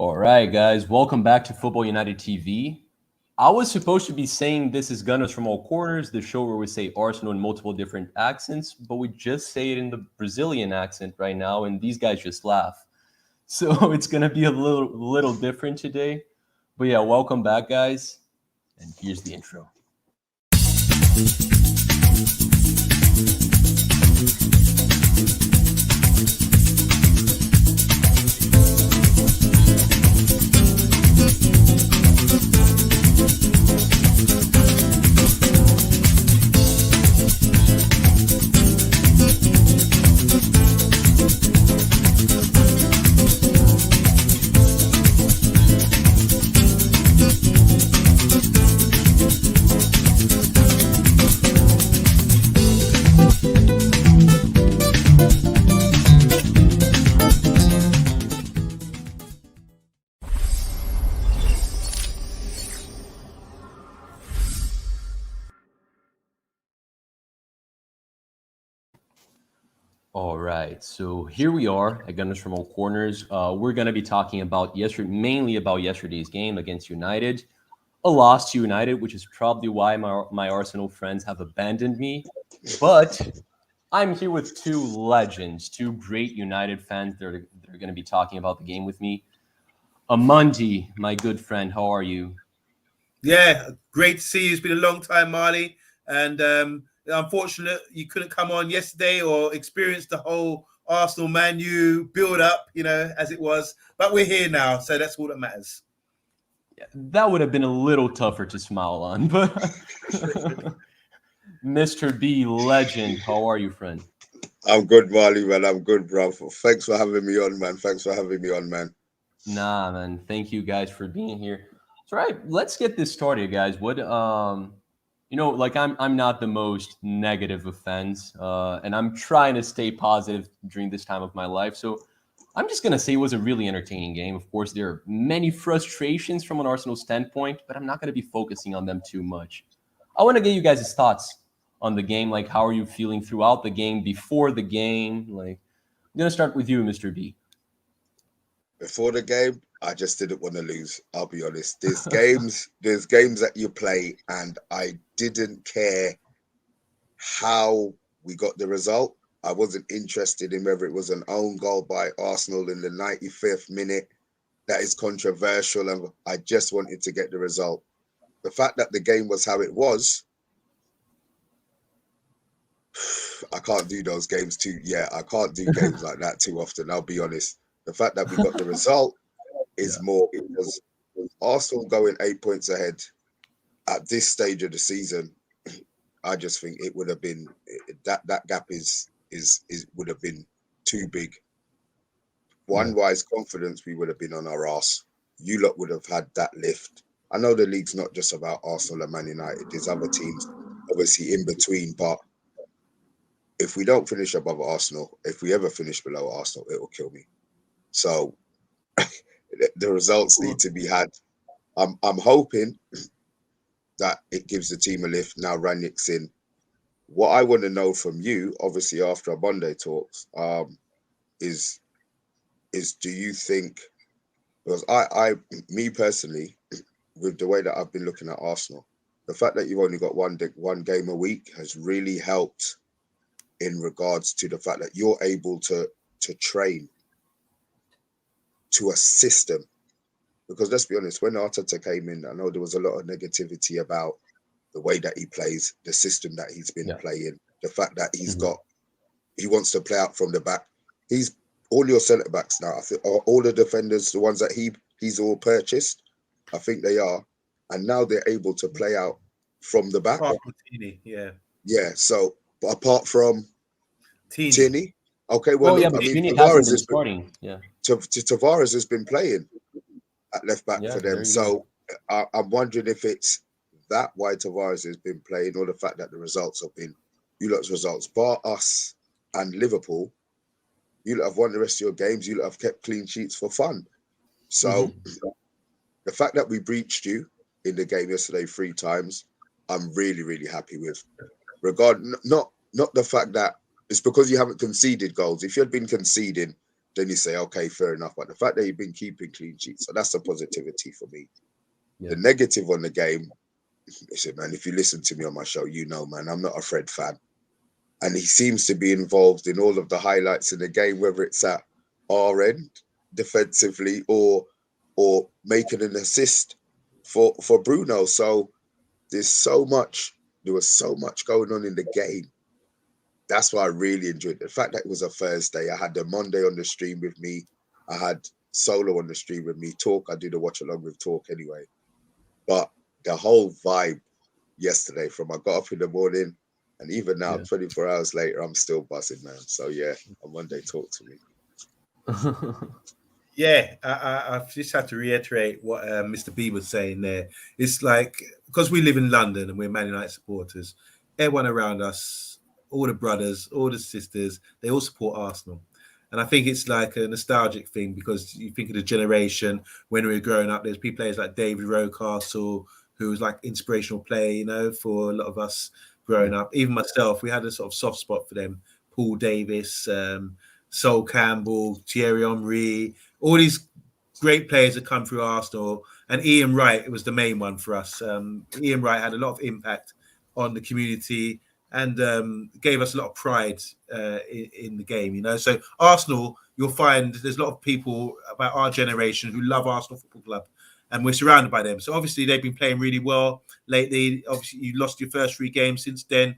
All right, guys, welcome back to Football United TV. I was supposed to be saying this is Gunners from All Corners, the show where we say Arsenal in multiple different accents, but we just say it in the Brazilian accent right now, and these guys just laugh. So it's gonna be a little different today. But yeah, welcome back, guys, and here's the intro. All right, so here we are at Gunners from All Corners. We're going to be talking about mainly about yesterday's game against United. A loss to United, which is probably why my Arsenal friends have abandoned me. But I'm here with two legends, two great United fans that are going to be talking about the game with me. Amundi, my good friend, how are you? Yeah, great to see you. It's been a long time, Marley. And unfortunate you couldn't come on yesterday or experience the whole Arsenal Man U build up, as it was. But we're here now, so that's all that matters. Yeah, that would have been a little tougher to smile on, but Mr. B, legend, how are you, friend? I'm good, Marley, man. I'm good, bro. Thanks for having me on, man. Nah, man. Thank you guys for being here. So, right, let's get this started, guys. I'm not the most negative of fans, and I'm trying to stay positive during this time of my life. So, I'm just gonna say it was a really entertaining game. Of course, there are many frustrations from an Arsenal standpoint, but I'm not gonna be focusing on them too much. I want to get you guys' thoughts on the game. Like, how are you feeling throughout the game, before the game? Like, I'm gonna start with you, Mr. B. Before the game, I just didn't want to lose. I'll be honest. There's games that you play, and I didn't care how we got the result. I wasn't interested in whether it was an own goal by Arsenal in the 95th minute. That is controversial, and I just wanted to get the result. The fact that the game was how it was, I can't do those games too. Yeah, I can't do games like that too often. I'll be honest. The fact that we got the result is more because Arsenal going 8 points ahead at this stage of the season. I just think it would have been that gap is would have been too big. Wise confidence, we would have been on our arse. You lot would have had that lift. I know the league's not just about Arsenal and Man United. There's other teams obviously in between, but if we don't finish above Arsenal, if we ever finish below Arsenal, it will kill me. So the results need to be had. I'm hoping that it gives the team a lift. Now Ranick's in. What I want to know from you, obviously after our Monday talks, is do you think, because me personally, with the way that I've been looking at Arsenal, the fact that you've only got one game a week has really helped in regards to the fact that you're able to train to a system. Because let's be honest, when Arteta came in, I know there was a lot of negativity about the way that he plays, the system that he's been playing, the fact that he wants to play out from the back. He's all your centre backs now. I think all the defenders, the ones that he's all purchased, I think they are, and now they're able to play out from the back. Yeah. So, but apart from Tierney, okay. Well, look, but Tierney hasn't been starting. Yeah. Tavares has been playing at left back for them. So I'm wondering if it's that why Tavares has been playing, or the fact that the results have been you lot's results, bar us and Liverpool. You lot have won the rest of your games. You lot have kept clean sheets for fun. So the fact that we breached you in the game yesterday 3 times, I'm really, really happy with. Not the fact that it's because you haven't conceded goals. If you had been conceding, then you say, okay, fair enough. But the fact that you've been keeping clean sheets, so that's the positivity for me. Yeah. The negative on the game, listen, man, if you listen to me on my show, you know, man, I'm not a Fred fan. And he seems to be involved in all of the highlights in the game, whether it's at our end defensively or making an assist for Bruno. So there was so much going on in the game. That's why I really enjoyed it. The fact that it was a Thursday. I had the Monday on the stream with me. I had Solo on the stream with me. Talk, I do the watch along with Talk anyway. But the whole vibe yesterday, from I got up in the morning, and even now, 24 hours later, I'm still buzzing, man. So yeah, on Monday, talk to me. Yeah, I've just had to reiterate what Mr. B was saying there. It's like, because we live in London and we're Man United supporters, everyone around us, all the brothers, all the sisters, they all support Arsenal. And I think it's like a nostalgic thing, because you think of the generation when we were growing up, there's players like David Rocastle, who was like inspirational play, you know, for a lot of us growing up. Even myself, we had a sort of soft spot for them. Paul Davis, Sol Campbell, Thierry Henry, all these great players that come through Arsenal. And Ian Wright was the main one for us. Ian Wright had a lot of impact on the community and gave us a lot of pride in the game, you know. So Arsenal, you'll find there's a lot of people about our generation who love Arsenal Football Club, and we're surrounded by them. So obviously they've been playing really well lately. Obviously you lost your first 3 games. Since then,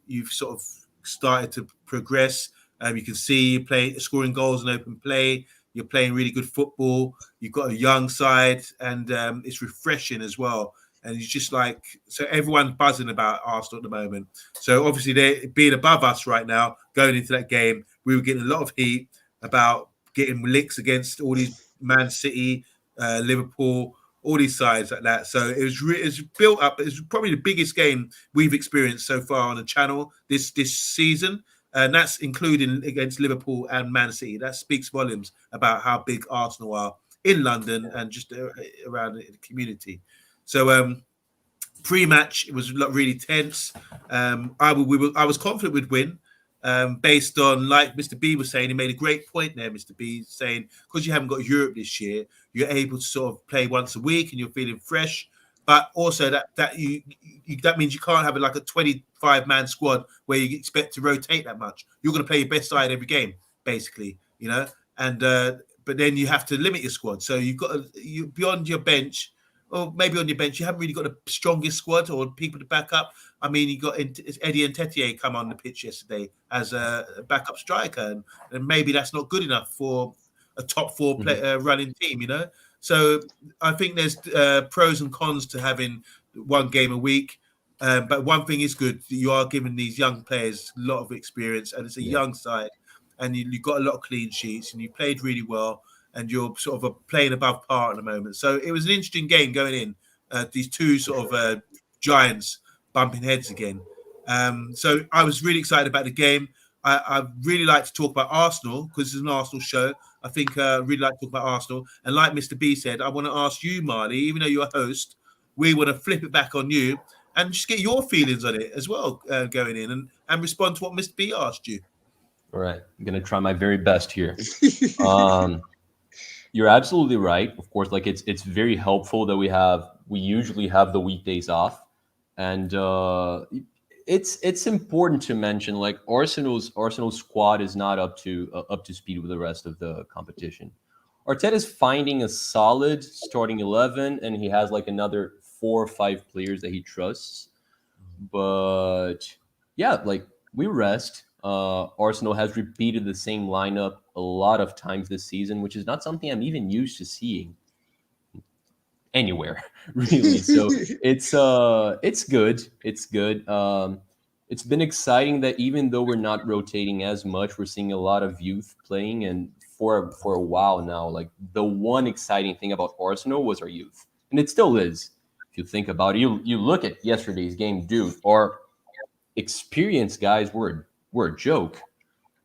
you've sort of started to progress. You can see you scoring goals in open play. You're playing really good football. You've got a young side, and it's refreshing as well. And it's just like, so everyone's buzzing about Arsenal at the moment. So obviously they're being above us right now, going into that game. We were getting a lot of heat about getting licks against all these Man City, Liverpool, all these sides like that. So it's built up. It's probably the biggest game we've experienced so far on the channel this season. And that's including against Liverpool and Man City. That speaks volumes about how big Arsenal are in London and just around the community. So pre-match, it was really tense. I was confident we'd win, based on, like Mr. B was saying, he made a great point there, Mr. B, saying because you haven't got Europe this year, you're able to sort of play once a week and you're feeling fresh. But also that means you can't have like a 25-man squad where you expect to rotate that much. You're going to play your best side every game, basically, you know. And but then you have to limit your squad. So you've got you beyond your bench, or maybe on your bench, you haven't really got the strongest squad or people to back up. I mean, you got Eddie Nketiah come on the pitch yesterday as a backup striker, and maybe that's not good enough for a top 4 running team, you know. So I think there's pros and cons to having 1 game a week. But one thing is good, you are giving these young players a lot of experience, and it's a young side, and you've got a lot of clean sheets, and you played really well, and you're sort of playing above par at the moment. So it was an interesting game going in. These 2 sort of giants bumping heads again. So I was really excited about the game. I really like to talk about Arsenal because it's an Arsenal show. I think I really like to talk about Arsenal. And like Mr. B said, I want to ask you, Marley, even though you're a host, we want to flip it back on you and just get your feelings on it as well, going in and respond to what Mr. B asked you. All right. I'm going to try my very best here. You're absolutely right. Of course, like it's very helpful that we usually have the weekdays off. And it's important to mention, like Arsenal's squad is not up to speed with the rest of the competition. Arteta is finding a solid starting 11, and he has like another 4 or 5 players that he trusts. But yeah, like we rest. Arsenal has repeated the same lineup a lot of times this season, which is not something I'm even used to seeing anywhere, really. So it's good. It's good. It's been exciting that even though we're not rotating as much, we're seeing a lot of youth playing, and for a while now, like the one exciting thing about Arsenal was our youth, and it still is. If you think about it, you look at yesterday's game, dude. Our experienced guys were a joke,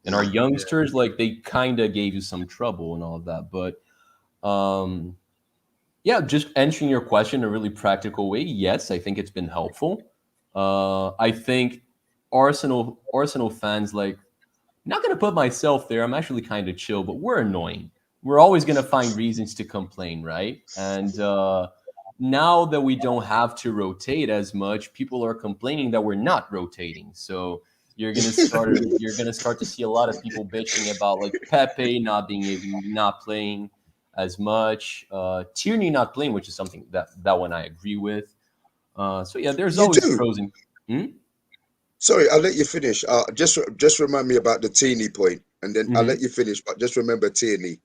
and our youngsters, like they kind of gave you some trouble and all of that. But yeah, just answering your question in a really practical way, yes, I think it's been helpful. I think Arsenal fans, like not going to put myself there. I'm actually kind of chill, but we're annoying. We're always going to find reasons to complain, right? And now that we don't have to rotate as much, people are complaining that we're not rotating. So you're gonna start to see a lot of people bitching about like Pepe not playing as much, Tierney not playing, which is something that one I agree with. So yeah, there's You always do. pros and Sorry, I'll let you finish. Just remind me about the Tierney point, and then I'll let you finish. But just remember Tierney.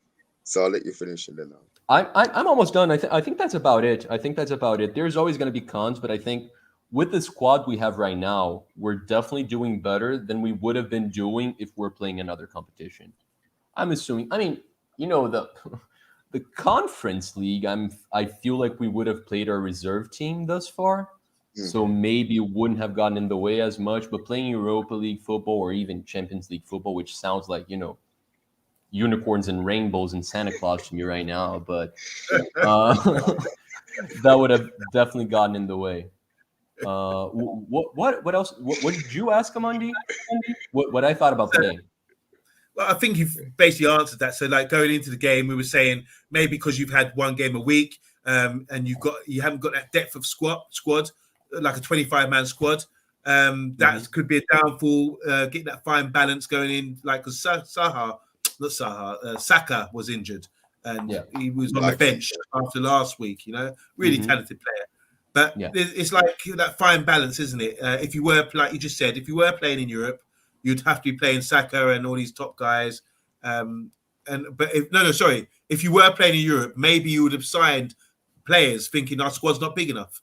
So I'll let you finish, and then I'm almost done. I think that's about it. I think that's about it. There's always going to be cons, but I think with the squad we have right now, we're definitely doing better than we would have been doing if we're playing another competition. I'm assuming. I mean, the the conference league. I feel like we would have played our reserve team thus far, so maybe it wouldn't have gotten in the way as much. But playing Europa League football or even Champions League football, which sounds like unicorns and rainbows and Santa Claus to me right now, but that would have definitely gotten in the way. What else? What did you ask, Amandi? What I thought about the game? Well, I think you've basically answered that. So, like going into the game, we were saying maybe because you've had one game a week, and you haven't got that depth of squad, like a 25-man squad. That could be a downfall. Getting that fine balance going in, like because Saka was injured, and he was on the bench after last week. Really talented player. But it's like that fine balance, isn't it? If you were, like you just said, if you were playing in Europe, you'd have to be playing Saka and all these top guys. If you were playing in Europe, maybe you would have signed players thinking our squad's not big enough,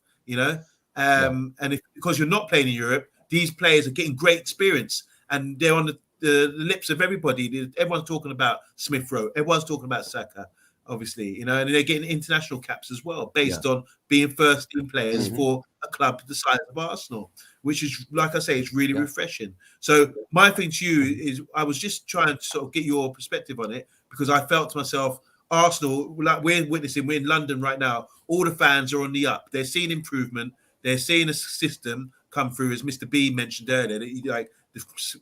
And because you're not playing in Europe, these players are getting great experience and they're on the lips of everybody. Everyone's talking about Smith Rowe. Everyone's talking about Saka, obviously, and they're getting international caps as well based on being first team players for a club the size of Arsenal, which is, like I say, it's really refreshing. So my thing to you is I was just trying to sort of get your perspective on it because I felt to myself, Arsenal, like we're in London right now, all the fans are on the up. They're seeing improvement. They're seeing a system come through, as Mr. B mentioned earlier, that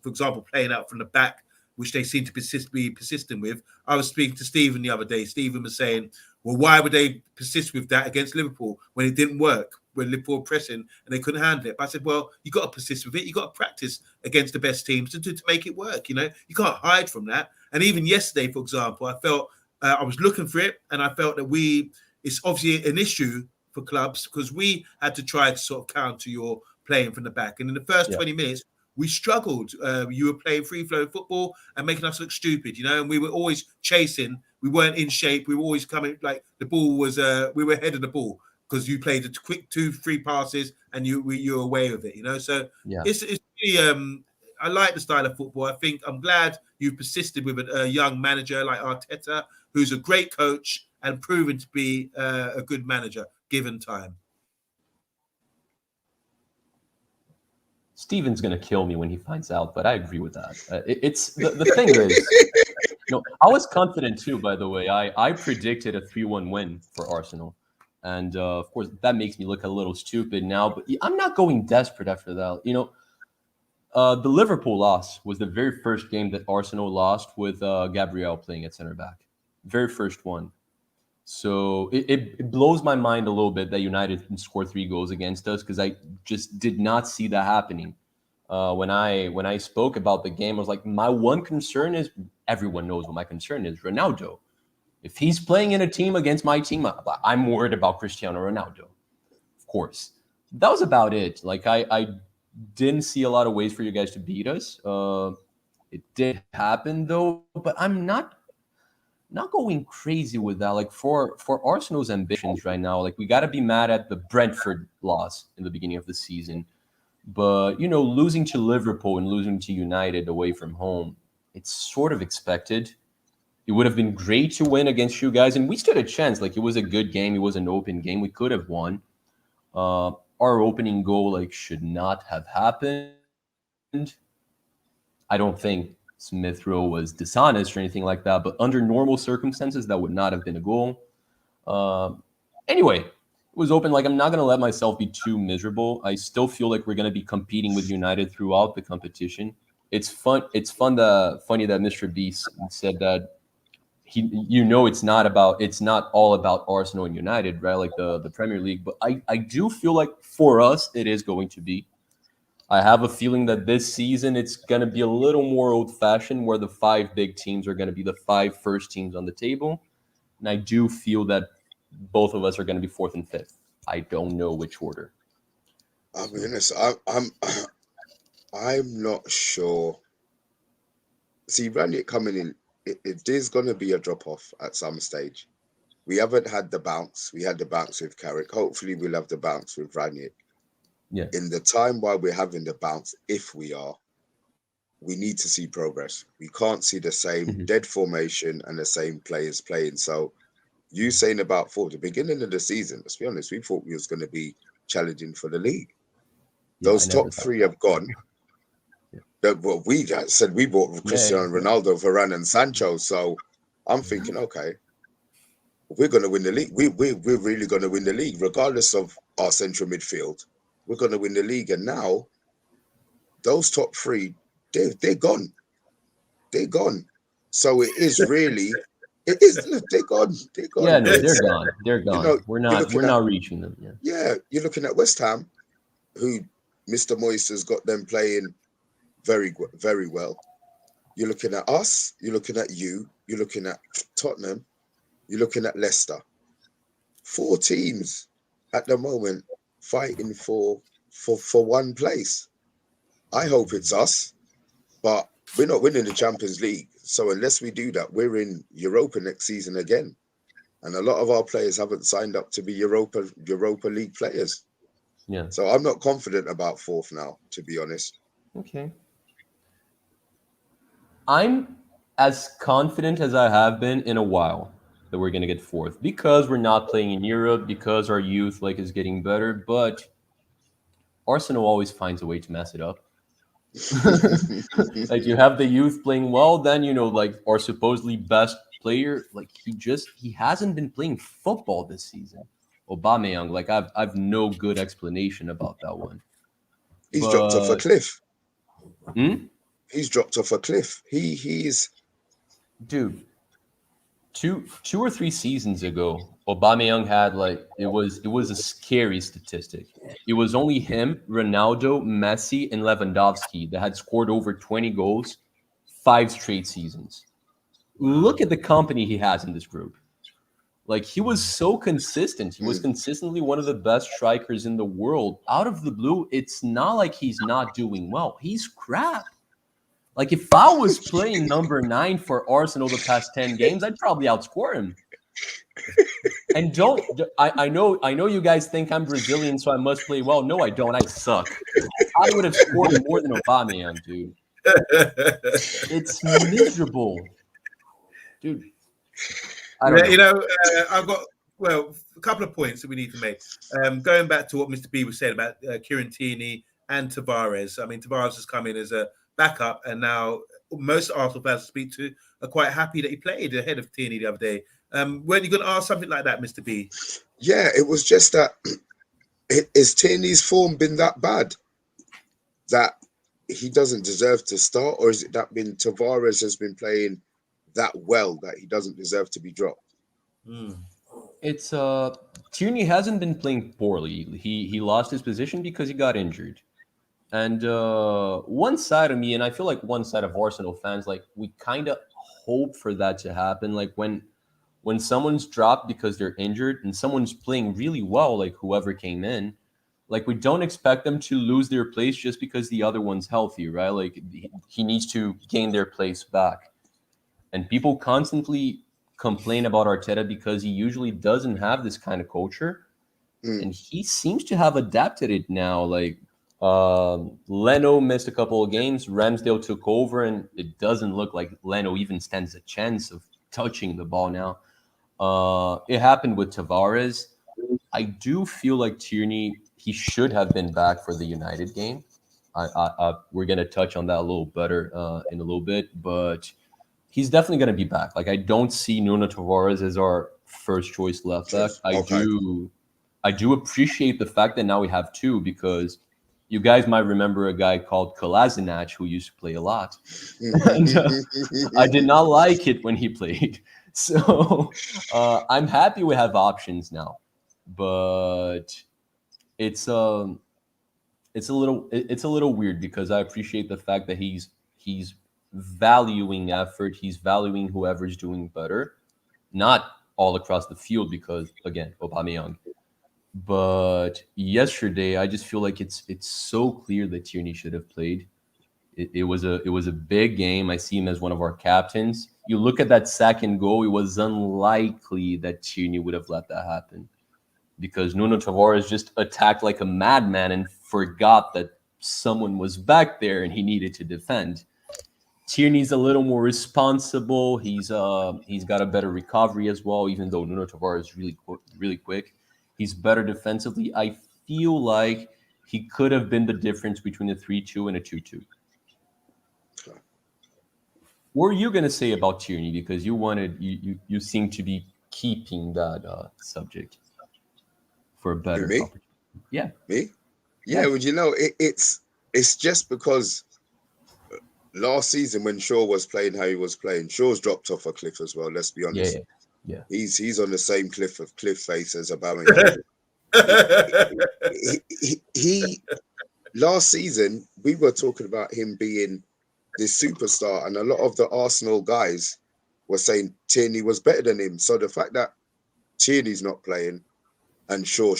for example, playing out from the back, which they seem to be persistent with. I was speaking to Stephen the other day. Stephen was saying, well, why would they persist with that against Liverpool when it didn't work, when Liverpool were pressing and they couldn't handle it? But I said, well, you got to persist with it. You got to practice against the best teams to make it work. You can't hide from that. And even yesterday, for example, I felt I was looking for it and I felt that it's obviously an issue for clubs because we had to try to sort of counter your playing from the back. And in the first 20 minutes, we struggled. You were playing free-flowing football and making us look stupid, and we were always chasing. We weren't in shape. We were always coming, like the ball was, we were ahead of the ball because you played the quick 2-3 passes and you were away with it, So it's really, I like the style of football. I think I'm glad you've persisted with a young manager like Arteta, who's a great coach and proven to be a good manager given time. Steven's going to kill me when he finds out, but I agree with that. It's the thing is, I was confident too, by the way. I predicted a 3-1 win for Arsenal. And of course, that makes me look a little stupid now, but I'm not going desperate after that. The Liverpool loss was the very first game that Arsenal lost with Gabriel playing at center back. Very first one. So it blows my mind a little bit that United scored 3 goals against us because I just did not see that happening. When I spoke about the game, I was like, my one concern is, everyone knows what my concern is, Ronaldo. If he's playing in a team against my team, I'm worried about Cristiano Ronaldo. Of course. That was about it. Like I didn't see a lot of ways for you guys to beat us. It did happen though, but I'm not going crazy with that. Like for Arsenal's ambitions right now, like we got to be mad at the Brentford loss in the beginning of the season. But, losing to Liverpool and losing to United away from home, it's sort of expected. It would have been great to win against you guys. And we stood a chance. Like it was a good game. It was an open game. We could have won. Our opening goal should not have happened. I don't think Smith Rowe was dishonest or anything like that, but under normal circumstances, that would not have been a goal. Anyway, it was open. I'm not going to let myself be too miserable. I still feel like we're going to be competing with United throughout the competition. it's fun. It's funny that Mr. Beast said that it's not all about Arsenal and United, right? Like the Premier League. But I do feel like for us it is going to be. I have a feeling that this season it's going to be a little more old-fashioned, where the 5 big teams are going to be the 5 first teams on the table, and I do feel that both of us are going to be 4th and 5th. I don't know which order. I'll be honest. I'm not sure. See, Ranić coming in, there's going to be a drop off at some stage. We haven't had the bounce. We had the bounce with Carrick. Hopefully, we'll have the bounce with Ranić. Yeah. In the time while we're having the bounce, if we are, we need to see progress. We can't see the same dead formation and the same players playing. So, you saying about the beginning of the season, let's be honest, we thought we was going to be challenging for the league. Those top 3 have gone. What we said, we bought Cristiano Ronaldo, Varane, and Sancho. So I'm thinking, okay, we're going to win the league. We're really going to win the league, regardless of our central midfield. We're going to win the league. And now, those top 3, they're gone. They're gone. So it is really, they're gone. They're gone. Yeah, no, they're gone. They're gone. You know, we're not reaching them. Yeah, you're looking at West Ham, who Mr. Moyes has got them playing very, very well. You're looking at us. You're looking at you. You're looking at Tottenham. You're looking at Leicester. 4 teams at the moment fighting for one place. I hope it's us, but we're not winning the Champions League. So unless we do that, we're in Europa next season again. And a lot of our players haven't signed up to be Europa League players. Yeah. So I'm not confident about 4th now, to be honest. Okay. I'm as confident as I have been in a while that we're going to get 4th, because we're not playing in Europe, because our youth is getting better, but Arsenal always finds a way to mess it up. Like, you have the youth playing well, then our supposedly best player, he hasn't been playing football this season. Aubameyang, I've no good explanation about that one. He's dropped off a cliff. He's dropped off a cliff. He's dude. 2 or 3 seasons ago, Aubameyang had it was a scary statistic. It was only him, Ronaldo, Messi, and Lewandowski that had scored over 20 goals 5 straight seasons. Look at the company he has in this group. He was so consistent. He was consistently one of the best strikers in the world. Out of the blue, it's not like he's not doing well. He's crap. If I was playing number 9 for Arsenal the past 10 games, I'd probably outscore him. And I know you guys think I'm Brazilian, so I must play well. No, I don't. I suck. I would have scored more than Aubameyang, dude. It's miserable, dude. I've got a couple of points that we need to make. Going back to what Mr. B was saying about Kieran Tierney and Tavares. I mean, Tavares has come in as a backup, and now most Arsenal fans I speak to are quite happy that he played ahead of Tierney the other day. Weren't you going to ask something like that, Mr. B? Yeah, it was just that. Has Tierney's form been that bad that he doesn't deserve to start, or is it that Tavares has been playing that well that he doesn't deserve to be dropped? It's Tierney hasn't been playing poorly. He lost his position because he got injured. And one side of me, and I feel like one side of Arsenal fans, we kind of hope for that to happen. When someone's dropped because they're injured and someone's playing really well, whoever came in, we don't expect them to lose their place just because the other one's healthy, right? He needs to gain their place back. And people constantly complain about Arteta because he usually doesn't have this kind of culture. And he seems to have adapted it now. Leno missed a couple of games. Ramsdale took over, and it doesn't look like Leno even stands a chance of touching the ball now. It happened with Tavares. I do feel like Tierney, he should have been back for the United game. We're going to touch on that a little better in a little bit, but he's definitely going to be back. I don't see Nuno Tavares as our first choice left back. I do appreciate the fact that now we have 2, because You guys might remember a guy called Kolasinac who used to play a lot. And, I did not like it when he played. So I'm happy we have options now, but it's it's a little weird because I appreciate the fact that he's valuing effort, he's valuing whoever's doing better, not all across the field because again, Aubameyang. But yesterday, I just feel like it's so clear that Tierney should have played. It was a big game. I see him as one of our captains. You look at that second goal; it was unlikely that Tierney would have let that happen because Nuno Tavares just attacked like a madman and forgot that someone was back there and he needed to defend. Tierney's a little more responsible. He's got a better recovery as well, even though Nuno Tavares is really quick. He's better defensively. I feel like he could have been the difference between a 3-2 and a 2-2. What are you gonna say about Tierney? Because you seem to be keeping that subject for a better Me? opportunity. Yeah. Me? Yeah, well, it's just because last season when Shaw was playing how he was playing, Shaw's dropped off a cliff as well. Let's be honest. Yeah. He's on the same cliff face as Aubameyang. he last season we were talking about him being this superstar, and a lot of the Arsenal guys were saying Tierney was better than him. So the fact that Tierney's not playing and Shaw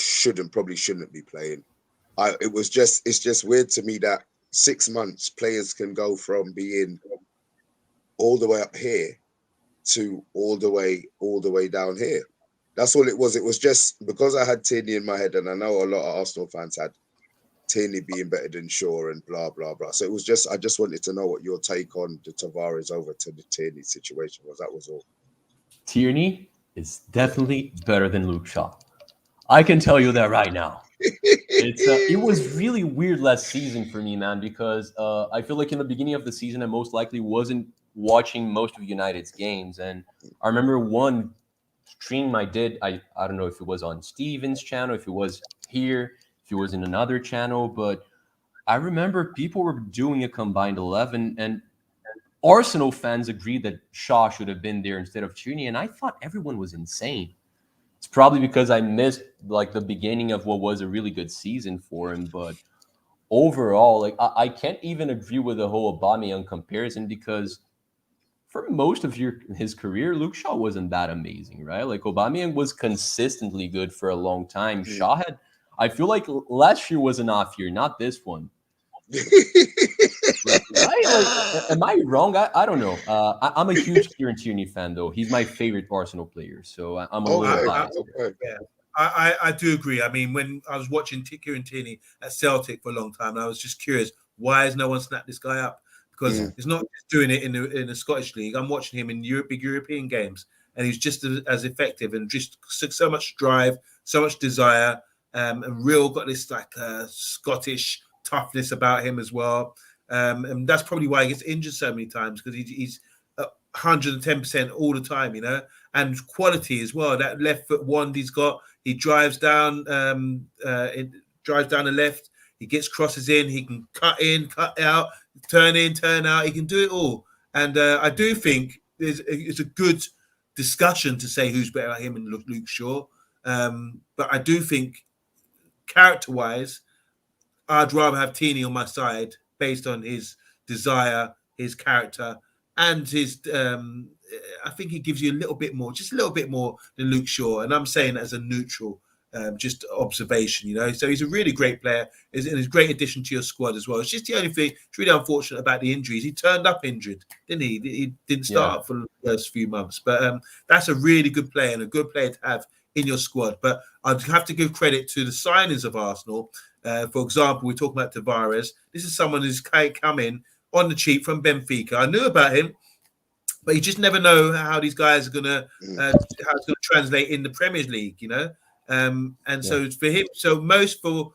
probably shouldn't be playing, it's just weird to me that 6 months players can go from being all the way up here to all the way down here. That's all it was. It was just because I had Tierney in my head, and I know a lot of Arsenal fans had Tierney being better than Shaw and blah blah blah. So it was just I just wanted to know what your take on the Tavares over to the Tierney situation was. That was all. Tierney is definitely better than Luke Shaw. I can tell you that right now. It was really weird last season for me, man, because I feel like in the beginning of the season I most likely wasn't watching most of United's games, and I remember one stream I did. I don't know if it was on Steven's channel, if it was here, if it was in another channel, but I remember people were doing a combined 11, and Arsenal fans agreed that Shaw should have been there instead of Tierney, and I thought everyone was insane. It's probably because I missed like the beginning of what was a really good season for him, but overall, like I can't even agree with the whole Aubameyang comparison because for most of his career, Luke Shaw wasn't that amazing, right? Like Aubameyang was consistently good for a long time. Shaw had, I feel like last year was an off year, not this one. Right? Like, am I wrong? I don't know. I'm a huge Kieran Tierney fan, though. He's my favorite Arsenal player, so I'm a little biased. Yeah, I do agree. I mean, when I was watching Kieran Tierney at Celtic for a long time, I was just curious, why has no one snapped this guy up? Because he's not just doing it in the Scottish League. I'm watching him in big European games, and he's just as effective and just so much drive, so much desire, and real got this like Scottish toughness about him as well. And that's probably why he gets injured so many times, because he's 110% all the time, you know, and quality as well. That left foot wand he's got, he drives down, it drives down the left. He gets crosses in. He can cut in, cut out, turn in, turn out. He can do it all. And I do think it's a good discussion to say who's better at him and Luke Shaw. But I do think character-wise, I'd rather have Tierney on my side based on his desire, his character, and his. I think he gives you a little bit more, just a little bit more than Luke Shaw. And I'm saying that as a neutral. Just observation, you know. So he's a really great player, and he's a great addition to your squad as well. It's just the only thing. It's really unfortunate about the injuries. He turned up injured, didn't he? He didn't start up for the first few months, but that's a really good player and a good player to have in your squad. But I'd have to give credit to the signings of Arsenal. For example, we're talking about Tavares. This is someone who's come in on the cheap from Benfica. I knew about him, but you just never know how these guys are gonna how it's gonna translate in the Premier League, you know. So for him, so most for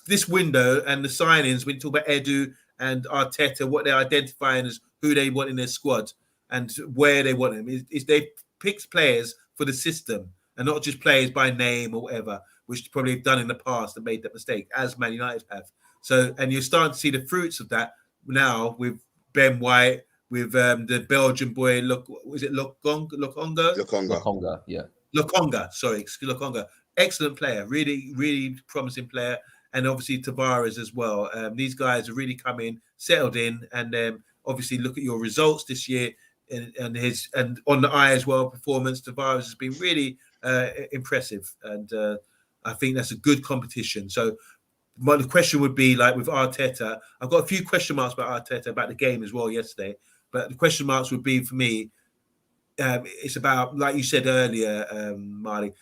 this window and the signings, when you talk about Edu and Arteta, what they're identifying as who they want in their squad and where they want them is they pick players for the system and not just players by name or whatever, which probably have done in the past and made that mistake, as Man United have. So, and you're starting to see the fruits of that now with Ben White, with the Belgian boy. Look, was it Lokonga? Lokonga. Lokonga, yeah. Lokonga, sorry, Lokonga. Excellent player, really, really promising player, and obviously Tavares as well. These guys are really come in, settled in, and obviously look at your results this year and his and on the eye as well performance. Tavares has been really impressive, and I think that's a good competition. So the question would be like with Arteta. I've got a few question marks about Arteta about the game as well yesterday, but the question marks would be for me. It's about, like you said earlier, Marley.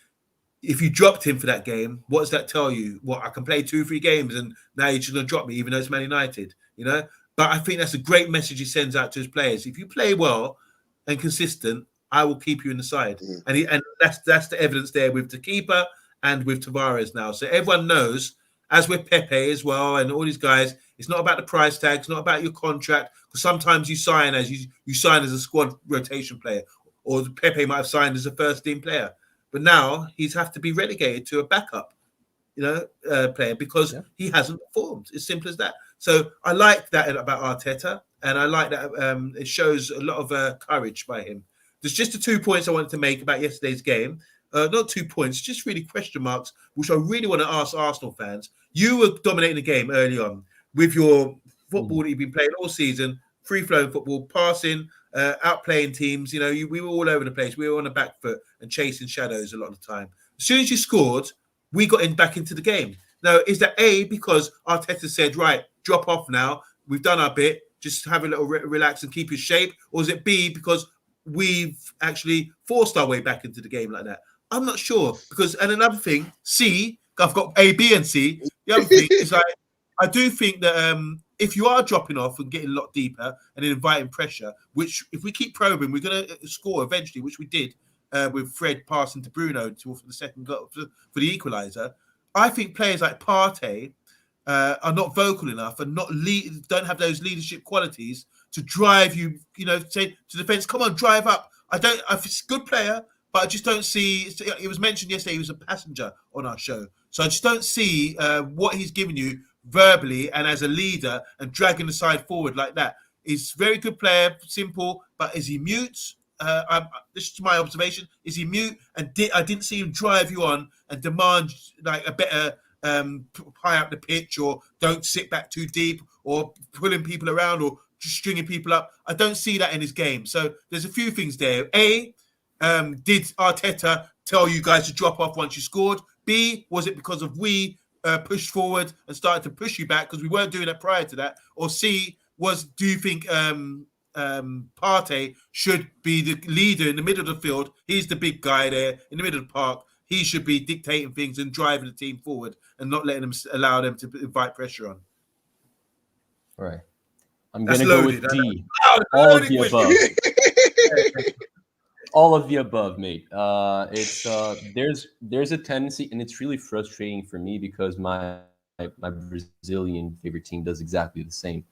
If you dropped him for that game, what does that tell you? What, I can play 2-3 games and now you're just going to drop me, even though it's Man United, you know? But I think that's a great message he sends out to his players. If you play well and consistent, I will keep you in the side. And that's the evidence there with the keeper and with Tavares now. So everyone knows, as with Pepe as well and all these guys, it's not about the price tag, it's not about your contract. Because sometimes you sign as you sign as a squad rotation player, or Pepe might have signed as a first team player. But now he's have to be relegated to a backup, player because he hasn't performed. It's simple as that. So I like that about Arteta, and I like that it shows a lot of courage by him. There's just the 2 points I wanted to make about yesterday's game. Not 2 points, just really question marks, which I really want to ask Arsenal fans. You were dominating the game early on with your football that you've been playing all season, free-flowing football, passing, outplaying teams. We were all over the place. We were on the back foot and chasing shadows a lot of the time. As soon as you scored, we got back into the game. Now, is that A, because Arteta said, right, drop off now, we've done our bit, just have a little relax and keep your shape? Or is it B, because we've actually forced our way back into the game like that? I'm not sure. And another thing, C, I've got A, B, and C. The other thing is like, I do think that if you are dropping off and getting a lot deeper and inviting pressure, which if we keep probing, we're going to score eventually, which we did with Fred passing to Bruno for the second goal, for the equaliser. I think players like Partey are not vocal enough and don't have those leadership qualities to drive you, say to defence, come on, drive up. He's a good player, but I just don't see. It was mentioned yesterday he was a passenger on our show, so I just don't see what he's giving you verbally and as a leader and dragging the side forward like that. He's a very good player, simple, but is he mute? This is my observation. Is he mute? And I didn't see him drive you on and demand like a better high up the pitch, or don't sit back too deep, or pulling people around, or just stringing people up. I don't see that in his game. So there's a few things there. A, did Arteta tell you guys to drop off once you scored? B, was it because of we pushed forward and started to push you back because we weren't doing that prior to that? Or C, do you think Partey should be the leader in the middle of the field? He's the big guy there in the middle of the park. He should be dictating things and driving the team forward and not allow them to invite pressure on. Right. I'm going to go with D. All of the above. All of the above, mate. It's there's a tendency, and it's really frustrating for me because my Brazilian favorite team does exactly the same.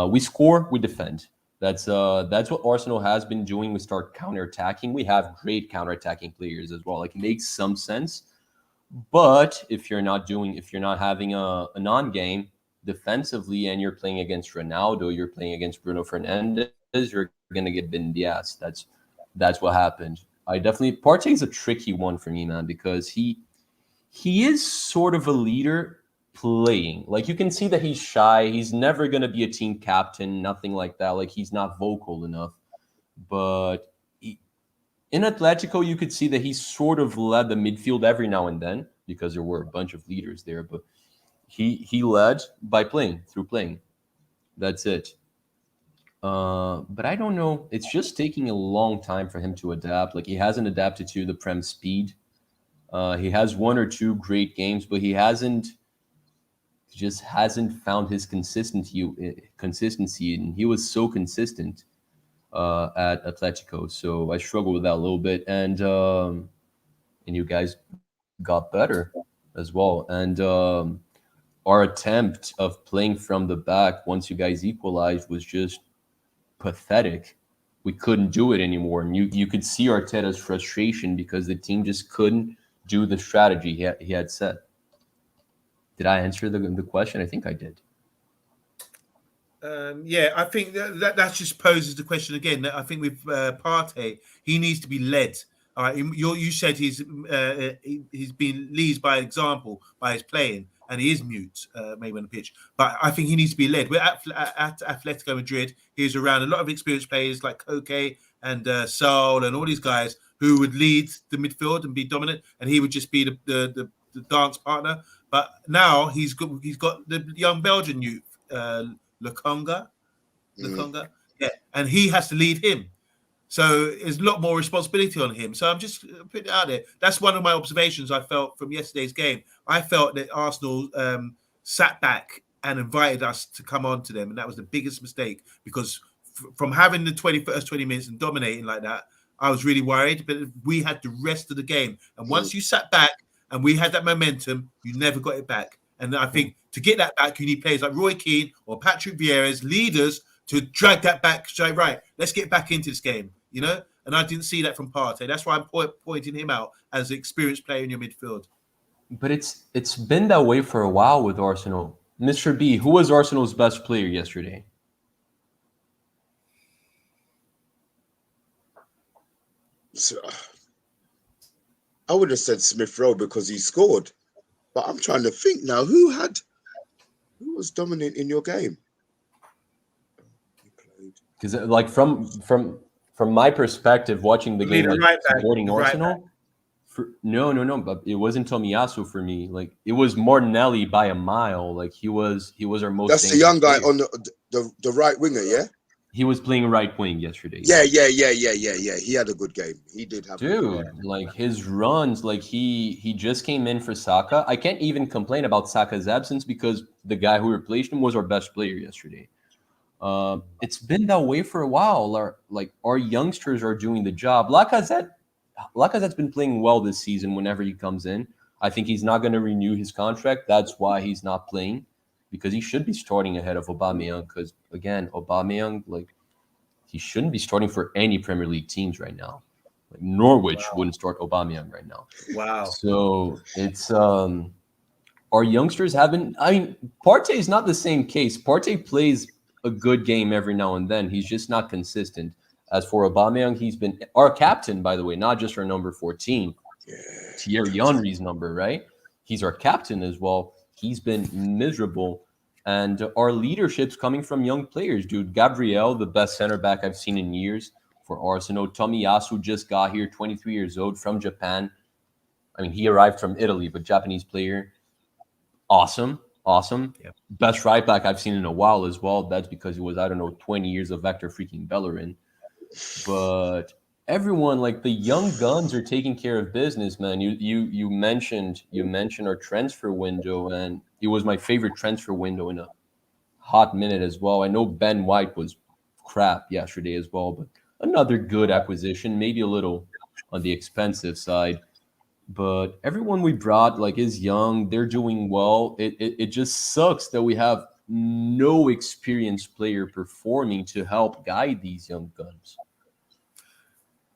We score, we defend. That's what Arsenal has been doing. We start counterattacking. We have great counterattacking players as well. Like, it makes some sense. But if you're not having a non-game defensively, and you're playing against Ronaldo, you're playing against Bruno Fernandes, you're gonna get bitten in the ass. That's what happened. Partey is a tricky one for me, man, because he is sort of a leader playing. Like, you can see that he's shy. He's never going to be a team captain, nothing like that. Like, he's not vocal enough. But in Atletico, you could see that he sort of led the midfield every now and then because there were a bunch of leaders there. But he led by through playing. That's it. But I don't know. It's just taking a long time for him to adapt. Like, he hasn't adapted to the Prem speed. He has one or two great games, but he just hasn't found his consistency, and he was so consistent at Atletico. So I struggle with that a little bit, and you guys got better as well. And our attempt of playing from the back once you guys equalized was just pathetic. We couldn't do it anymore, and you could see Arteta's frustration because the team just couldn't do the strategy he had set. Did I answer the question? I think I did. Yeah, I think that just poses the question again. That I think with Partey, he needs to be led. All right, you said he's been leads by example by his playing, and he is mute maybe on the pitch. But I think he needs to be led. We're at Atletico Madrid. He's around a lot of experienced players like Koke and Saul and all these guys who would lead the midfield and be dominant, and he would just be the dance partner. But now he's got the young Belgian youth. Lukonga, yeah, and he has to lead him. So there's a lot more responsibility on him. So I'm just putting it out there. That's one of my observations I felt from yesterday's game. I felt that Arsenal sat back and invited us to come on to them, and that was the biggest mistake because from having the 20 minutes and dominating like that, I was really worried. But we had the rest of the game, and once you sat back and we had that momentum, you never got it back. And I think to get that back, you need players like Roy Keane or Patrick Vieira, leaders, to drag that back. Say, right, let's get back into this game, you know? And I didn't see that from Partey. That's why I'm pointing him out as an experienced player in your midfield. But it's been that way for a while with Arsenal. Mr. B, who was Arsenal's best player yesterday? So, I would have said Smith Rowe because he scored. But I'm trying to think now, who was dominant in your game? Because like from my perspective, watching the game, like supporting Arsenal, no, but it wasn't Tomiyasu for me. Like it was Martinelli by a mile. Like he was our most. That's the young guy on the right winger, yeah. He was playing right wing yesterday. Yeah. He had a good game. He did have. Dude, like his runs, like he just came in for Saka. I can't even complain about Saka's absence because the guy who replaced him was our best player yesterday. It's been that way for a while. Our youngsters are doing the job. Lacazette's been playing well this season whenever he comes in. I think he's not going to renew his contract. That's why he's not playing. Because he should be starting ahead of Aubameyang. Because again, Aubameyang, like he shouldn't be starting for any Premier League teams right now. Like Norwich wouldn't start Aubameyang right now. Wow. So it's our youngsters haven't. I mean, Partey is not the same case. Partey plays a good game every now and then. He's just not consistent. As for Aubameyang, he's been our captain, by the way, not just our number 14. Yeah. Thierry Henry's number, right? He's our captain as well. He's been miserable. And our leadership's coming from young players, dude. Gabriel, the best center back I've seen in years for Arsenal. Tomiyasu just got here, 23 years old, from Japan. I mean, he arrived from Italy, but Japanese player. Awesome. Yep. Best right back I've seen in a while as well. That's because he was, 20 years of Hector freaking Bellerin. But everyone, like the young guns, are taking care of business, man. You mentioned our transfer window, and it was my favorite transfer window in a hot minute as well. I know Ben White was crap yesterday as well, but another good acquisition, maybe a little on the expensive side. But everyone we brought is young. They're doing well. It just sucks that we have no experienced player performing to help guide these young guns.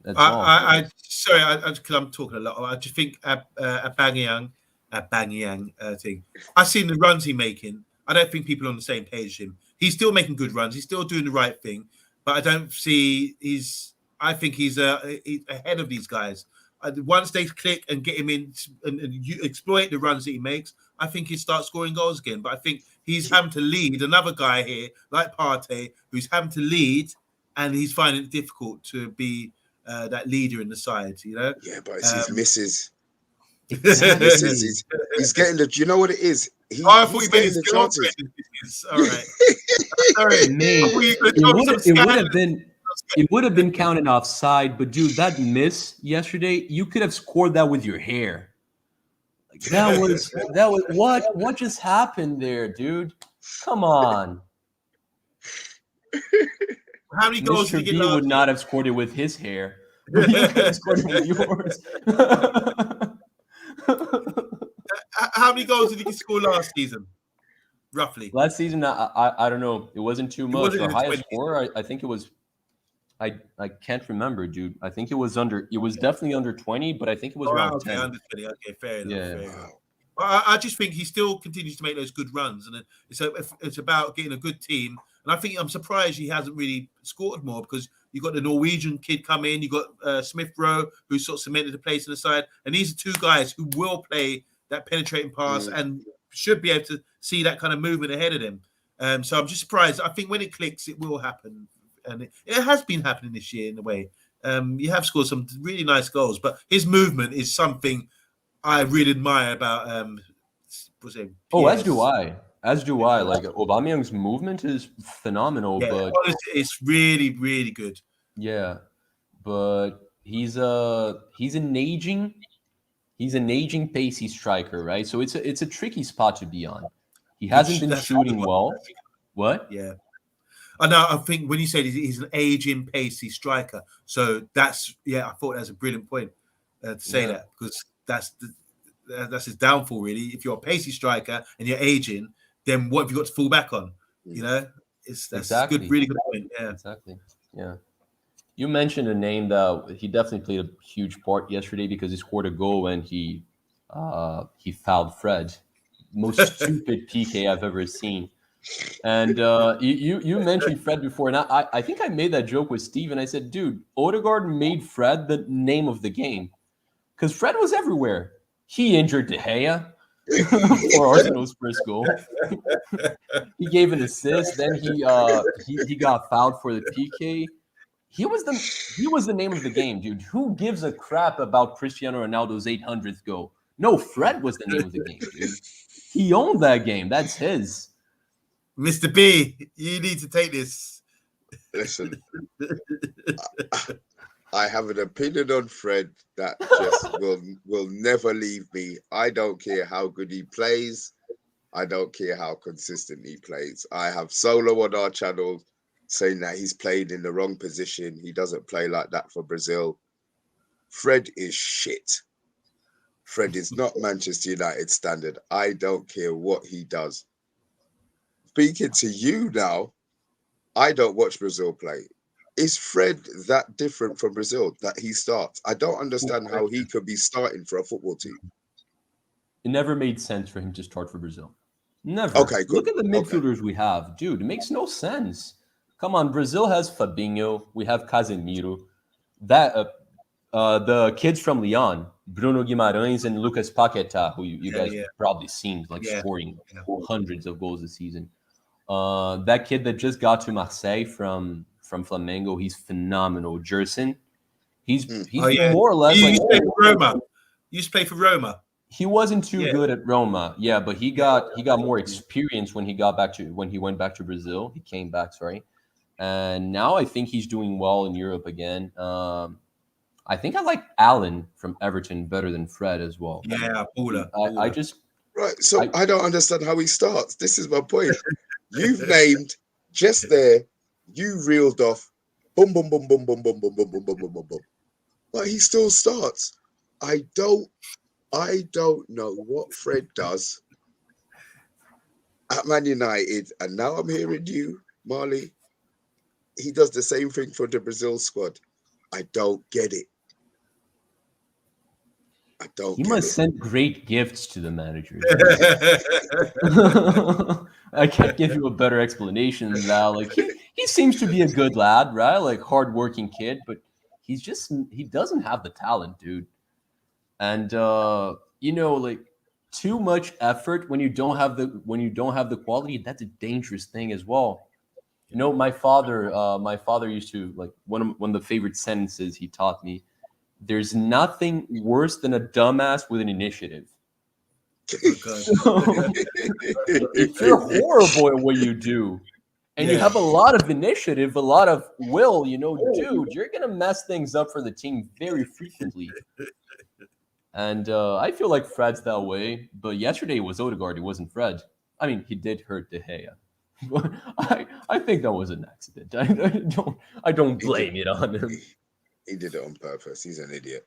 That's all. Sorry, because I'm talking a lot. I just think Aubameyang thing. I've seen the runs he's making. I don't think people are on the same page as him. He's still making good runs. He's still doing the right thing, but I don't see I think he's ahead of these guys. Once they click and get him in and you exploit the runs that he makes, I think he starts scoring goals again. But I think he's having to lead another guy here, like Partey, who's having to lead, and he's finding it difficult to be that leader in the side, you know? Yeah, but it's his misses. He's getting the. Do you know what it is? I thought you meant his girlfriend. All right. Sorry, mate. It would have been counted offside, but dude, that miss yesterday, you could have scored that with your hair. That was what just happened there, dude? Come on. How many goals Mr. did he get? B would not have scored it with his hair. He could have scored it with yours. How many goals did he score last season? Roughly. Last season, I don't know. It wasn't too much. Our highest 20. score, I think it was. I can't remember, dude. I think it was definitely under 20, but I think it was around 10. Under 20. Okay, fair enough. Yeah. Fair enough. I just think he still continues to make those good runs, and it's about getting a good team And I think I'm surprised he hasn't really scored more because you got the Norwegian kid come in, you got Smith Rowe who sort of cemented the place on the side, and these are two guys who will play that penetrating pass and should be able to see that kind of movement ahead of them. So I'm just surprised. I think when it clicks, it will happen, and it has been happening this year in a way. You have scored some really nice goals, but his movement is something I really admire about. What's it? Oh, as do I. As do I. Like Aubameyang's movement is phenomenal, Yeah, but it's really, really good. yeah, but he's an aging pacey striker, right? So it's a tricky spot to be on. He hasn't been shooting well. What? Yeah. I think when you say he's an aging pacey striker, so that's I thought that was a brilliant point to say that, because that's his downfall really. If you're a pacey striker and you're aging, then what have you got to fall back on? You know, that's exactly. a good, really good point. Yeah, exactly. Yeah, you mentioned a name that he definitely played a huge part yesterday because he scored a goal and he fouled Fred. Most stupid PK I've ever seen. And you mentioned Fred before, and I think I made that joke with Steve, and I said, dude, Odegaard made Fred the name of the game because Fred was everywhere. He injured De Gea for Arsenal's first goal. He gave an assist, then he got fouled for the PK. He was the name of the game, dude. Who gives a crap about Cristiano Ronaldo's 800th goal? No, Fred was the name of the game, dude. He owned that game. That's his. Mr. B, you need to take this. Listen, I have an opinion on Fred that just will never leave me. I don't care how good he plays. I don't care how consistent he plays. I have Solo on our channel saying that he's played in the wrong position. He doesn't play like that for Brazil. Fred is shit. Fred is not Manchester United standard. I don't care what he does. Speaking to you now, I don't watch Brazil play. Is Fred that different from Brazil that he starts? I don't understand how he could be starting for a football team. It never made sense for him to start for Brazil. Never. Okay, good. Look at the midfielders we have. Dude, it makes no sense. Come on, Brazil has Fabinho. We have Casemiro. That the kids from Lyon, Bruno Guimarães and Lucas Paquetá, who you guys probably seen scoring hundreds of goals this season. That kid that just got to Marseille from Flamengo, he's phenomenal. Jerson, he's more or less like Roma. You used to play for Roma. He wasn't too good at Roma, but he got more experience when he went back to Brazil. He came back, and now I think he's doing well in Europe again. I think I like Allen from Everton better than Fred as well. Yeah, Paula. I just right. So I don't understand how he starts. This is my point. You've named just there. You reeled off, boom, boom, boom, boom, boom, boom, boom, boom, boom, boom, boom, boom, boom. But he still starts. I don't know what Fred does at Man United, and now I'm hearing you, Marley. He does the same thing for the Brazil squad. I don't get it. He must send great gifts to the managers. I can't give you a better explanation than that. Like he seems to be a good lad, right? Like hardworking kid, but he doesn't have the talent, dude. And like too much effort when you don't have the quality, that's a dangerous thing as well. My father used to, like, one of the favorite sentences he taught me. There's nothing worse than a dumbass with an initiative. If you're horrible at what you do and you have a lot of initiative, a lot of will, dude, you're going to mess things up for the team very frequently. And I feel like Fred's that way. But yesterday was Odegaard. It wasn't Fred. I mean, he did hurt De Gea. I think that was an accident. I don't blame it on him. He did it on purpose. He's an idiot.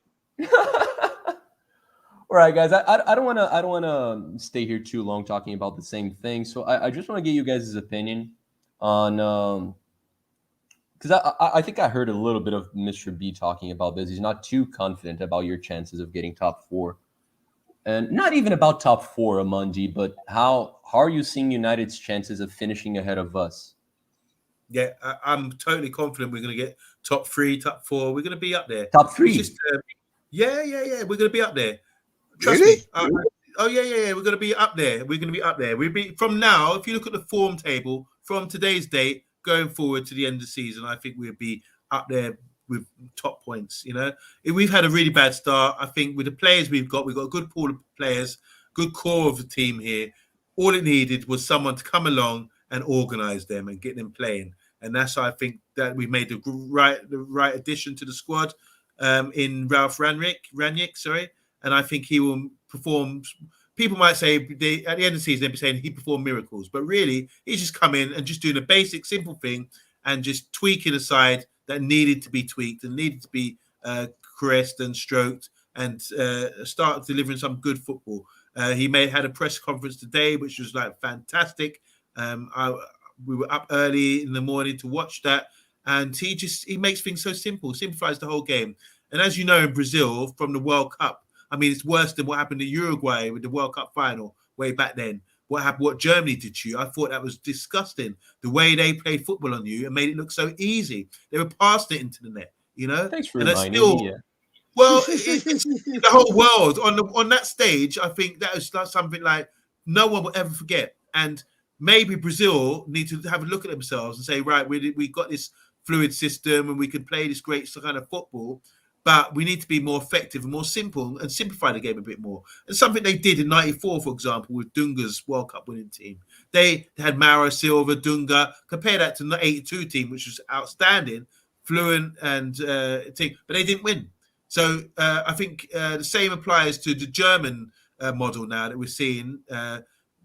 All right, guys. I don't want to stay here too long talking about the same thing. So I just want to get you guys' opinion on because I think I heard a little bit of Mr. B talking about this. He's not too confident about your chances of getting top 4, and not even about top 4, Amundi, but how are you seeing United's chances of finishing ahead of us? Yeah, I'm totally confident we're going to get top 3, top 4. We're going to be up there. Top It's three. just, yeah. We're going to be up there. Trust Really? me. Oh yeah. We're going to be up there. We're going to be up there. We'll be from now. If you look at the form table from today's date going forward to the end of the season, I think we'll be up there with top points. You know, we've had a really bad start. I think with the players we've got a good pool of players, good core of the team here. All it needed was someone to come along and organise them and get them playing. And that's why I think that we made the right addition to the squad in Ralph Rangnick, sorry. And I think he will perform. People might say at the end of the season they'll be saying he performed miracles, but really he's just come in and just doing a basic, simple thing and just tweaking a side that needed to be tweaked and needed to be caressed and stroked and start delivering some good football. He had a press conference today, which was like fantastic. We were up early in the morning to watch that, and he makes things so simple, simplifies the whole game. And as you know, in Brazil from the World Cup, I mean, it's worse than what happened in Uruguay with the World Cup final way back then. What Germany did to you, I thought that was disgusting. The way they played football on you and made it look so easy. They were passing it into the net, you know. Thanks for and reminding me. Yeah. Well, it's the whole world on that stage. I think that is something like no one will ever forget. And maybe Brazil need to have a look at themselves and say, right, we got this fluid system and we can play this great kind of football, but we need to be more effective and more simple and simplify the game a bit more. And something they did in '94, for example, with Dunga's World Cup winning team. They had Mauro Silva, Dunga. Compare that to the '82 team, which was outstanding, fluent and team, but they didn't win. So I think the same applies to the German model now that we're seeing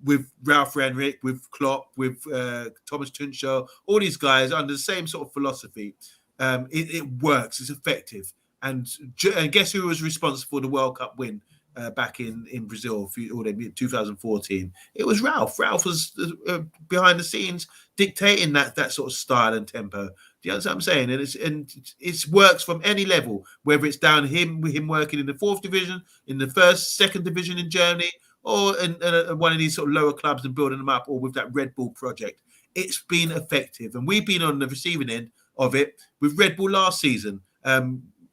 with Ralf Rangnick, with Klopp, with Thomas Tuchel, all these guys under the same sort of philosophy. It works, it's effective. And guess who was responsible for the World Cup win back in Brazil, 2014? It was Ralf. Ralf was behind the scenes dictating that sort of style and tempo. Do you understand what I'm saying? And it works from any level, whether it's down him working in the 4th division, in the 2nd division in Germany, or in one of these sort of lower clubs and building them up, or with that Red Bull project. It's been effective, and we've been on the receiving end of it with Red Bull last season,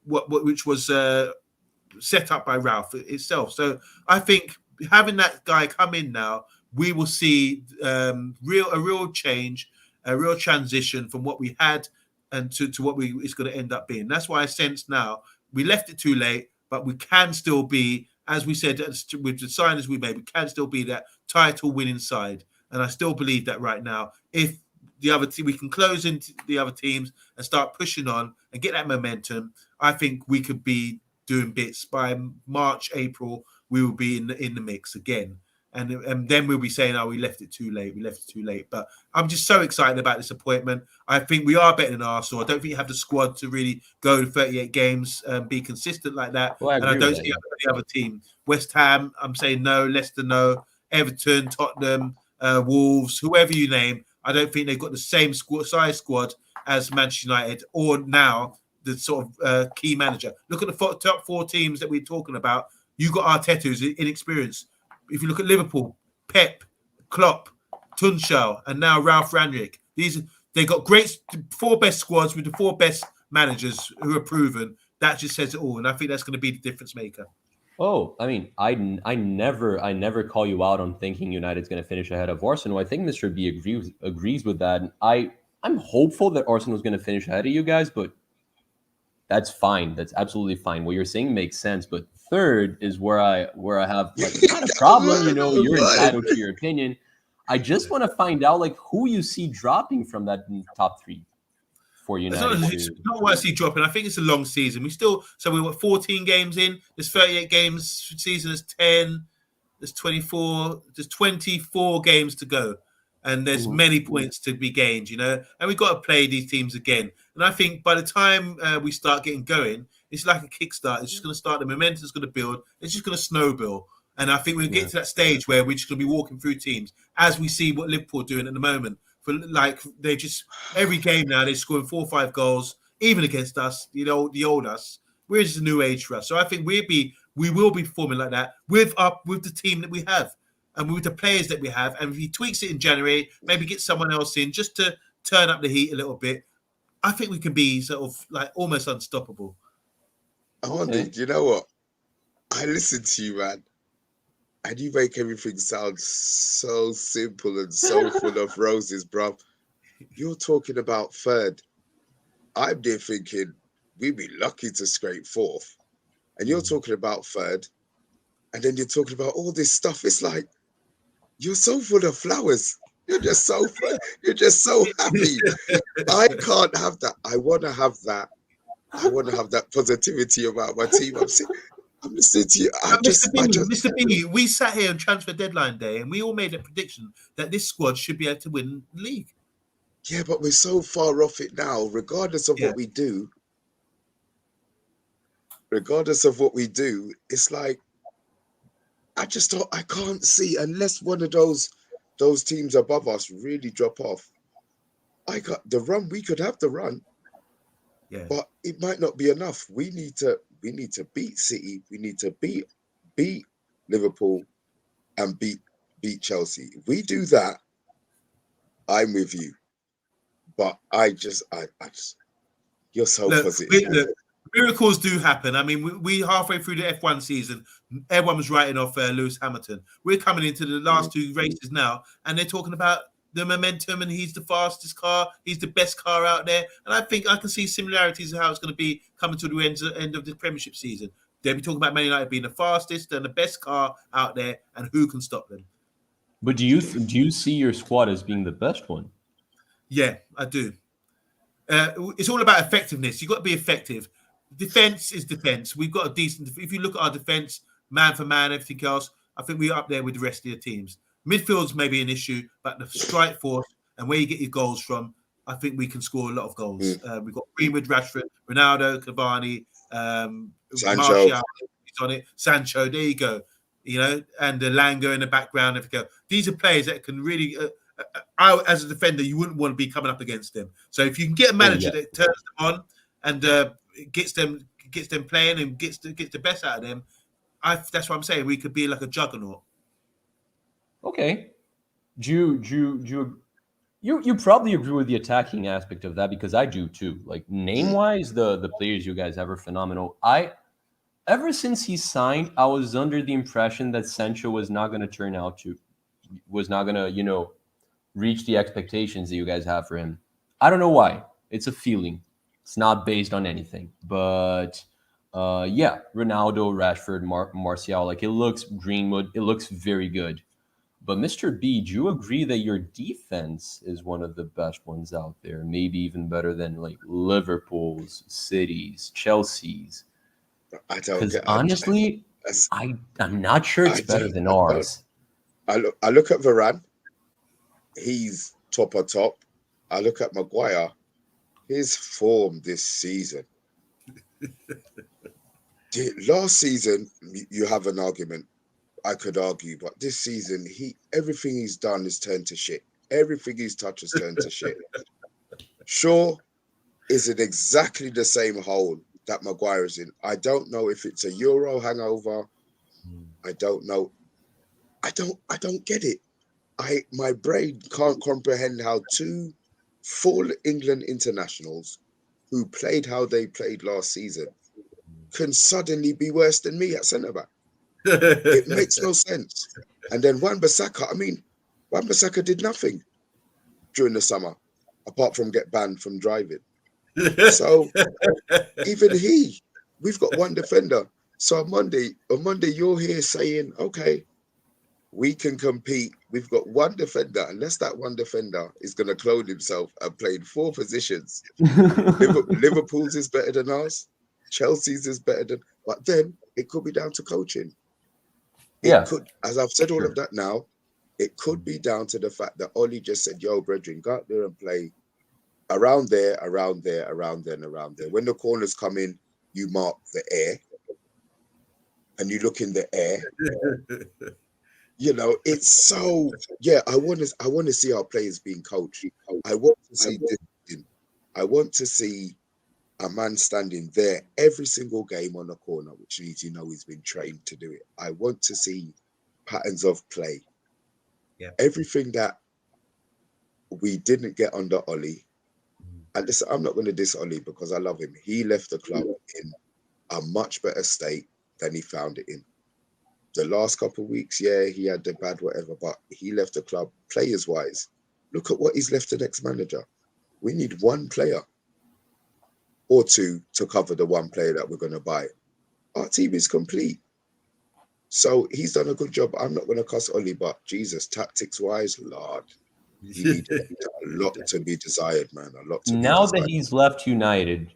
which was set up by Ralf itself. So I think having that guy come in now, we will see a real change, a real transition from what we had and to what it's going to end up being. That's why I sense now we left it too late, but we can still be, as we said with the signings we made, we can still be that title winning side. And I still believe that right now. If the other team, we can close into the other teams and start pushing on and get that momentum, I think we could be doing bits by March, April. We will be in the mix again. And then we'll be saying, we left it too late. But I'm just so excited about this appointment. I think we are better than Arsenal. I don't think you have the squad to really go to 38 games and be consistent like that. Well, and I don't see the other team. West Ham, I'm saying no. Leicester, no. Everton, Tottenham, Wolves, whoever you name, I don't think they've got the same size squad as Manchester United or now the sort of key manager. Look at the top 4 teams that we're talking about. You got Arteta, who's inexperienced. If you look at Liverpool, Pep, Klopp, Tuchel, and now Ralf Rangnick, they got great 4 best squads with the 4 best managers who are proven. That just says it all, and I think that's going to be the difference maker. Oh, I mean, I never call you out on thinking United's going to finish ahead of Arsenal. I think Mr. B agrees with that. And I'm hopeful that Arsenal's going to finish ahead of you guys, but that's fine. That's absolutely fine. What you're saying makes sense, but third is where I have like not a problem. You know, you're entitled to your opinion. I just want to find out like who you see dropping from that top 3 for United. It's not what I see dropping. I think it's a long season. We were 14 games in. There's 38 games. Season is 10. There's 24. There's 24 games to go, and there's many points to be gained. You know, and we've got to play these teams again. And I think by the time we start getting going, it's like a kickstart. It's just going to start. The momentum's going to build. It's just going to snowball. And I think we'll get to that stage where we're just going to be walking through teams, as we see what Liverpool are doing at the moment. For like they just every game now they're scoring 4 or 5 goals, even against us. You know, the old us. We're just a new age for us. So I think we will be performing like that with the team that we have and with the players that we have. And if he tweaks it in January, maybe get someone else in just to turn up the heat a little bit, I think we can be sort of like almost unstoppable. Andy, you know what? I listen to you, man, and you make everything sound so simple and so full of roses, bro. You're talking about third. I'm there thinking we'd be lucky to scrape fourth, and you're talking about third, and then you're talking about all this stuff. It's like you're so full of flowers. You're just so happy. I can't have that. I want to have that. I want to have that positivity about my team. I'm listening to you. Mr. B, we sat here on transfer deadline day and we all made a prediction that this squad should be able to win the league. Yeah, but we're so far off it now, regardless of what we do. Regardless of what we do, it's like I can't see unless one of those teams above us really drop off. I got the run. We could have the run, but it might not be enough. We need to beat City. We need to beat Liverpool and beat Chelsea. If we do that, I'm with you. But I just you're so positive. Miracles do happen. I mean, we halfway through the F1 season, everyone was writing off Lewis Hamilton. We're coming into the last two races now, and they're talking about the momentum, and he's the fastest car, he's the best car out there. And I think I can see similarities of how it's going to be coming to the end of the Premiership season. They'll be talking about Man United being the fastest and the best car out there, and who can stop them. But do you see your squad as being the best one? Yeah, I do. It's all about effectiveness. You've got to be effective. Defense is defense. We've got a decent. If you look at our defense, man for man, everything else, I think we're up there with the rest of the teams. Midfield's maybe an issue, but the strike force and where you get your goals from, I think we can score a lot of goals. We've got Greenwood, Rashford, Ronaldo, Cavani, Sancho. Martial on it. Sancho, there you go. You know, and the Langer in the background. If you go, these are players that can really. I, as a defender, you wouldn't want to be coming up against them. So if you can get a manager that turns them on and gets them playing and gets the best out of them, that's what I'm saying. We could be like a juggernaut. Okay, you probably agree with the attacking aspect of that, because I do too. Like name wise, the players you guys have are phenomenal. Ever since he signed, I was under the impression that Sancho was not going to reach the expectations that you guys have for him. I don't know why. It's a feeling. It's not based on anything. But Ronaldo, Rashford, Martial, like it looks Greenwood, it looks very good. But Mr. B, do you agree that your defense is one of the best ones out there? Maybe even better than like Liverpool's, City's, Chelsea's? Because honestly, I'm not sure it's better than ours. I look at Varane. He's top of top. I look at Maguire. His form this season. Last season, you have an argument. I could argue, but this season, everything he's done is turned to shit. Everything he's touched has turned to shit. Shaw is in exactly the same hole that Maguire is in. I don't know if it's a Euro hangover. I don't know. I don't get it. My brain can't comprehend how two full England internationals who played how they played last season can suddenly be worse than me at centre-back. It makes no sense. And then Wan-Bissaka did nothing during the summer apart from get banned from driving. So even we've got one defender. So on Monday you're here saying, okay, we can compete. We've got one defender, unless that one defender is going to clone himself and play in 4 positions. Liverpool's is better than ours. Chelsea's is better than, but then it could be down to coaching. It could, as I've said all of that now, it could be down to the fact that Oli just said, yo, brethren, go out there and play around there. When the corners come in, you mark the air and you look in the air. You know, it's so, I want to see our players being coached. I want to see discipline. I want to see a man standing there every single game on the corner, which means he's been trained to do it. I want to see patterns of play. Yeah. Everything that we didn't get under Ollie. And listen, I'm not going to diss Ollie because I love him. He left the club in a much better state than he found it in. The last couple of weeks, yeah, he had the bad whatever, but he left the club players-wise. Look at what he's left the next manager. We need one player or two to cover the one player that we're going to buy. Our team is complete. So he's done a good job. I'm not going to cuss Ollie, but Jesus, tactics-wise, Lord, he needs a lot to be desired, man. A lot to be Now desired. that he's left United,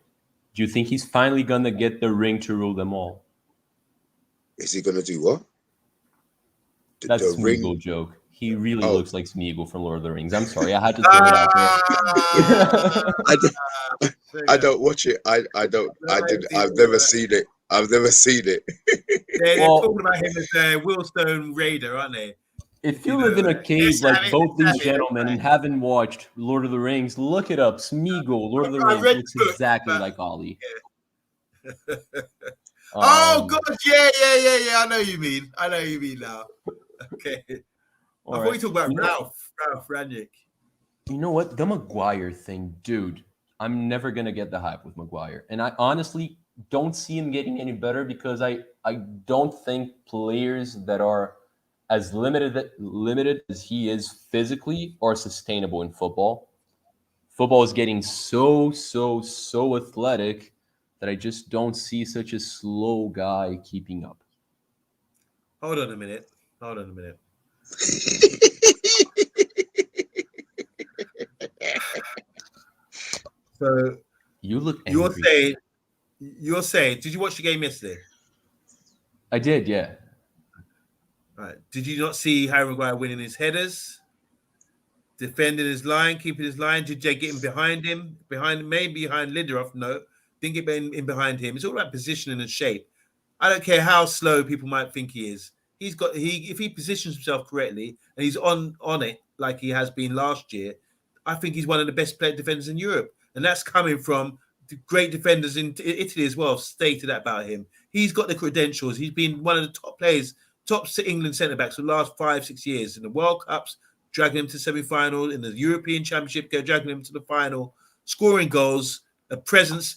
do you think he's finally going to get the ring to rule them all? Is he going to do what? That's a the ring. Smeagol joke. He really Oh. looks like Smeagol from Lord of the Rings. I'm sorry, I had to throw it out there. I don't watch it. I don't. I did. I've never seen it. I've never seen it. They're Well- talking about him as a Willstone Raider, aren't they? If you You live in know, a cave it's like Sammy- both these Sammy, gentlemen and haven't watched Lord of the Rings, look it up. Smeagol, Lord of the I Rings, read looks the book, exactly but- like Ollie. Oh God, yeah. I know you mean. Now. Okay. all I right. thought you talking about You know- Ralph Ranick. You know what? The Maguire thing, dude. I'm never gonna get the hype with Maguire, and I honestly don't see him getting any better because I don't think players that are as limited as he is physically are sustainable in football. Football is getting so athletic that I just don't see such a slow guy keeping up. Hold on a minute. So You look angry. you're saying, did you watch the game yesterday? I did, yeah. Right. Did you not see Harry Maguire winning his headers, defending his line, keeping his line? Did Jay get him behind maybe behind Lindelof? No, didn't get in behind him. It's all about positioning and shape. I don't care how slow people might think he is. If he positions himself correctly and he's on it like he has been last year, I think he's one of the best defenders in Europe, and that's coming from the great defenders in Italy as well. Stated that about him. He's got the credentials. He's been one of the top players, top England centre backs for the last 5-6 years in the World Cups, dragging him to semi-final, in the European Championship, dragging him to the final, scoring goals, a presence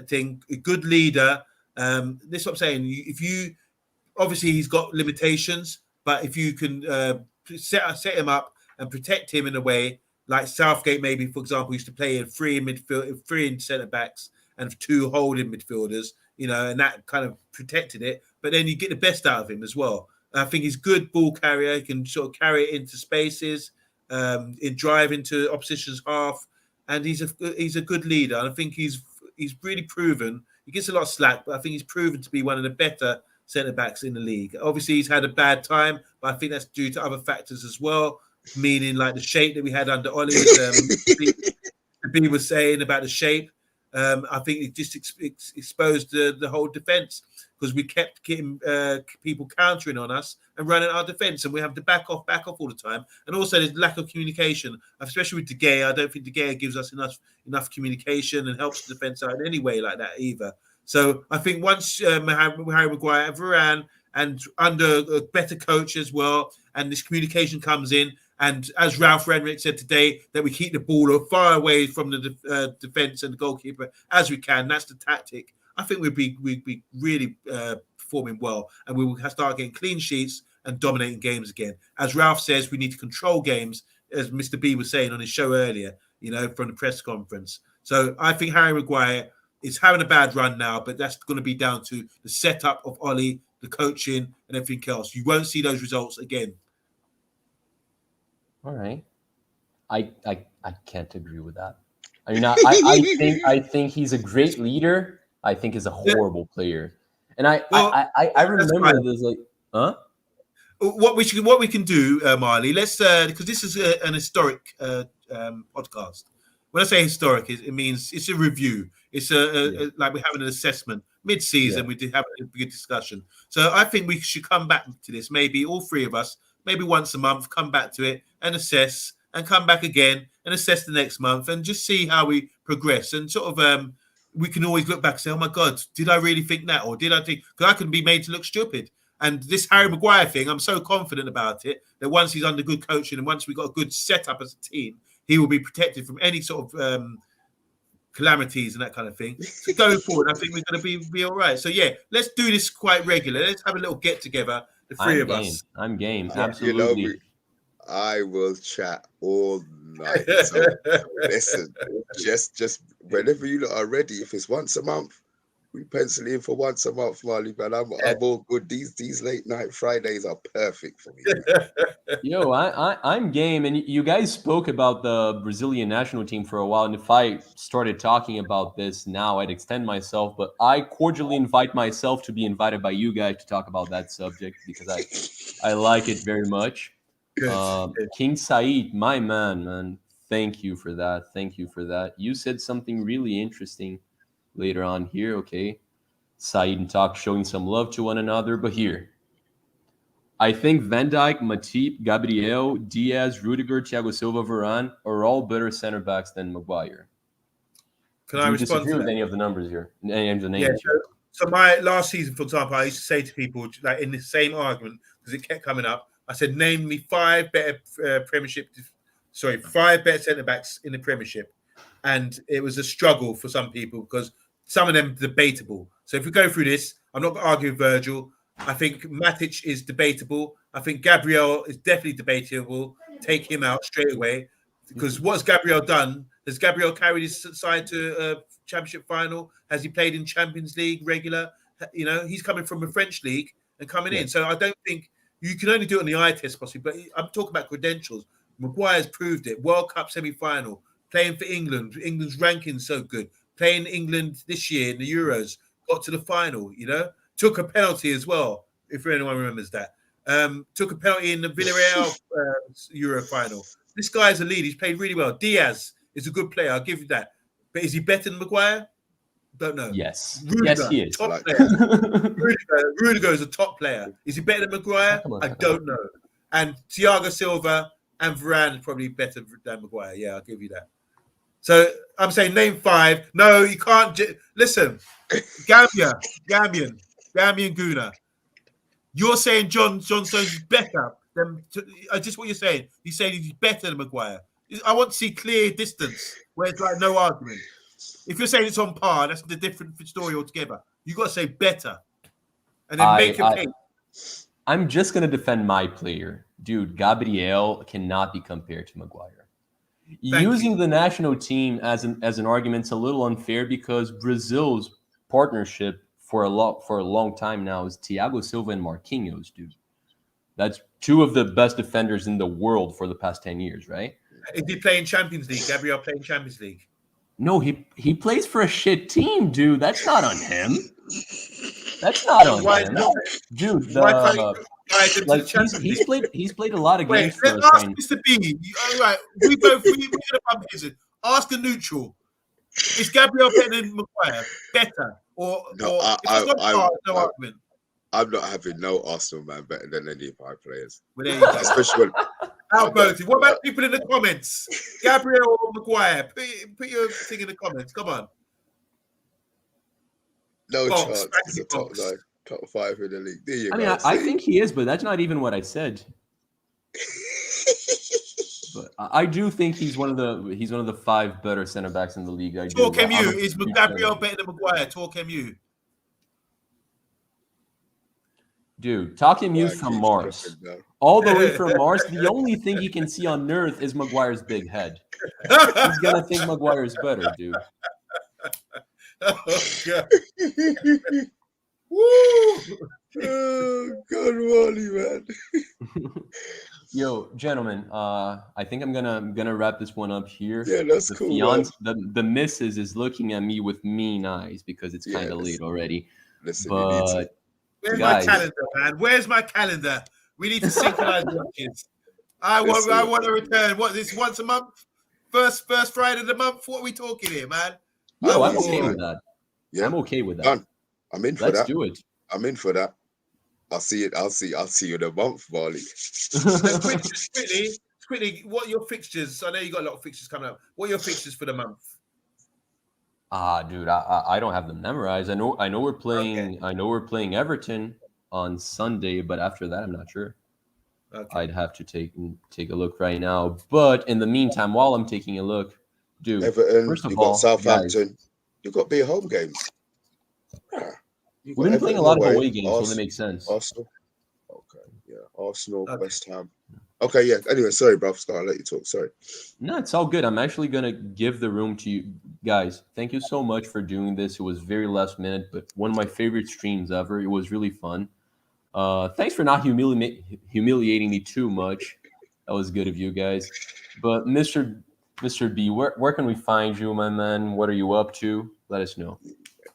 thing, a good leader. This is what I'm saying. If you obviously he's got limitations, but if you can set him up and protect him in a way like Southgate, maybe for example, used to play in three in centre backs and 2 holding midfielders, and that kind of protected it. But then you get the best out of him as well. I think he's good ball carrier. He can sort of carry it into spaces, in drive into opposition's half, and he's a good leader. And I think he's really proven. He gets a lot of slack, but I think he's proven to be one of the better centre backs in the league. Obviously, he's had a bad time, but I think that's due to other factors as well, meaning like the shape that we had under Ollie. B was saying about the shape. I think it just exposed the whole defence because we kept getting people countering on us and running our defence, and we have to back off all the time. And also, there's lack of communication, especially with De Gea. I don't think De Gea gives us enough communication and helps the defence out in any way like that either. So I think once Harry Maguire, Varane, and under a better coach as well, and this communication comes in, and as Ralph Ranick said today, that we keep the ball far away from the defence and the goalkeeper as we can. That's the tactic. I think we'd be really performing well, and we will start getting clean sheets and dominating games again. As Ralph says, we need to control games, as Mr. B was saying on his show earlier, from the press conference. So I think Harry Maguire is having a bad run now, but that's going to be down to the setup of Ollie, the coaching, and everything else. You won't see those results again. All right. I can't agree with that. I mean, I think he's a great leader. I think he's a horrible player. And I remember there's like, huh? What we can do, Marley, let's because this is an historic podcast. When I say historic, it means it's a review. It's like we're having an assessment mid-season. Yeah. We did have a good discussion. So I think we should come back to this. Maybe all three of us, maybe once a month, come back to it and assess, and come back again and assess the next month, and just see how we progress. And sort of we can always look back and say, "Oh my God, did I really think that?" Or did I think? Because I can be made to look stupid. And this Harry Maguire thing, I'm so confident about it that once he's under good coaching and once we got a good setup as a team, he will be protected from any sort of calamities and that kind of thing. So going forward, I think we're going to be all right. So yeah, let's do this quite regular. Let's have a little get together, the three of us. I'm game. You know Absolutely. me. I will chat all night. So listen, just whenever you lot are ready, if it's once a month, we pencil in for once a month, Marley, man. I'm all good. These late night Fridays are perfect for me. Yo, I'm game, and you guys spoke about the Brazilian national team for a while, and if I started talking about this now, I'd extend myself, but I cordially invite myself to be invited by you guys to talk about that subject because I like it very much. King Said, my man, thank you for that. Thank you for that. You said something really interesting later on here. Okay, Said and Talk showing some love to one another, but here. I think Van Dijk, Matip, Gabriel, Diaz, Rudiger, Thiago Silva, Varane are all better center backs than Maguire. Can Do I you respond disagree to with that? any of the numbers here? Any of the names Yeah. here? So my last season, for example, I used to say to people, like in the same argument, because it kept coming up, I said, name me five better centre backs in the Premiership, and it was a struggle for some people because some of them debatable. So if we go through this, I'm not going to argue with Virgil. I think Matic is debatable. I think Gabriel is definitely debatable. Take him out straight away. Because what's Gabriel done? Has Gabriel carried his side to a championship final? Has he played in Champions League regular? You know, he's coming from a French league and coming in. So I don't think you can only do it on the eye test possibly, but I'm talking about credentials. Maguire's proved it. World Cup semi-final, playing for England. England's ranking's so good. Playing England this year in the Euros, got to the final, you know? Took a penalty as well, if anyone remembers that. Took a penalty in the Villarreal Euro final. This guy's a lead. He's played really well. Diaz is a good player. I'll give you that. But is he better than Maguire? Don't know. Yes. Rudiger, Yes, he is. top player. Rudiger is a top player. Is he better than Maguire? I don't know. And Thiago Silva and Varane is probably better than Maguire. Yeah, I'll give you that. So I'm saying name five. No, you can't. Listen, Gambian Guna. You're saying John Stones is better than just what you're saying. You're saying he's better than Maguire. I want to see clear distance where it's like no argument. If you're saying it's on par, that's a different story altogether. You got to say better, and then make your case. I'm just gonna defend my player, dude. Gabriel cannot be compared to Maguire. Using the national team as an argument is a little unfair because Brazil's partnership for a long time now is Thiago Silva and Marquinhos, dude. That's two of the best defenders in the world for the past 10 years, right? Is he playing Champions League? Gabriel playing Champions League? No, he plays for a shit team, dude. That's not on him. That's not on him, dude. He's played a lot of games for us. Ask Mr. B. All right, we're gonna bump his. Ask a neutral. Is Gabriel better than Maguire? Better or no? No argument. I'm not having no Arsenal man better than any of our players. Well, there you go. Especially when outvoted. What about people in the comments? Gabriel or Maguire? Put your thing in the comments. Come on. No chance. It's a top five in the league. There you go. I think he is, but that's not even what I said. But I do think he's one of the five better center backs in the league. Talk MU. Is Gabriel better than Maguire? Talk MU. Dude, Talk MU's from Mars. All the way from Mars. The only thing he can see on Earth is Maguire's big head. He's gonna think Maguire's better, dude. Oh God. Woo! Oh God, Wally, man. Yo, gentlemen, I think I'm gonna wrap this one up here. Yeah, that's cool. The missus is looking at me with mean eyes because it's kind of late already. Listen, but where's my calendar, man? Where's my calendar? We need to synchronize watches. I want to return. What, this once a month? First Friday of the month? What are we talking here, man? No, I'm okay with that. Yeah, I'm okay with that. Done. I'm in for that. Let's do it. I'm in for that. I'll see you in a month, Marley. Quickly, what are your fixtures? I know you got a lot of fixtures coming up. What are your fixtures for the month? Dude, I don't have them memorized. I know we're playing. Okay. I know we're playing Everton on Sunday, but after that, I'm not sure. Okay. I'd have to take a look right now. But in the meantime, while I'm taking a look, dude, Everton, first of you got all, guys, Southampton. You got big home games. Yeah. You we've got been playing a Everton lot of away, away games, so that makes sense. Arsenal. Okay, yeah. Arsenal, Okay. West Ham. Okay, yeah. Anyway, sorry, bro. Scott, I'll let you talk. Sorry. No, it's all good. I'm actually gonna give the room to you guys. Thank you so much for doing this. It was very last minute, but one of my favorite streams ever. It was really fun. Thanks for not humiliating me too much. That was good of you guys. But Mr. B, where can we find you, my man? What are you up to? Let us know.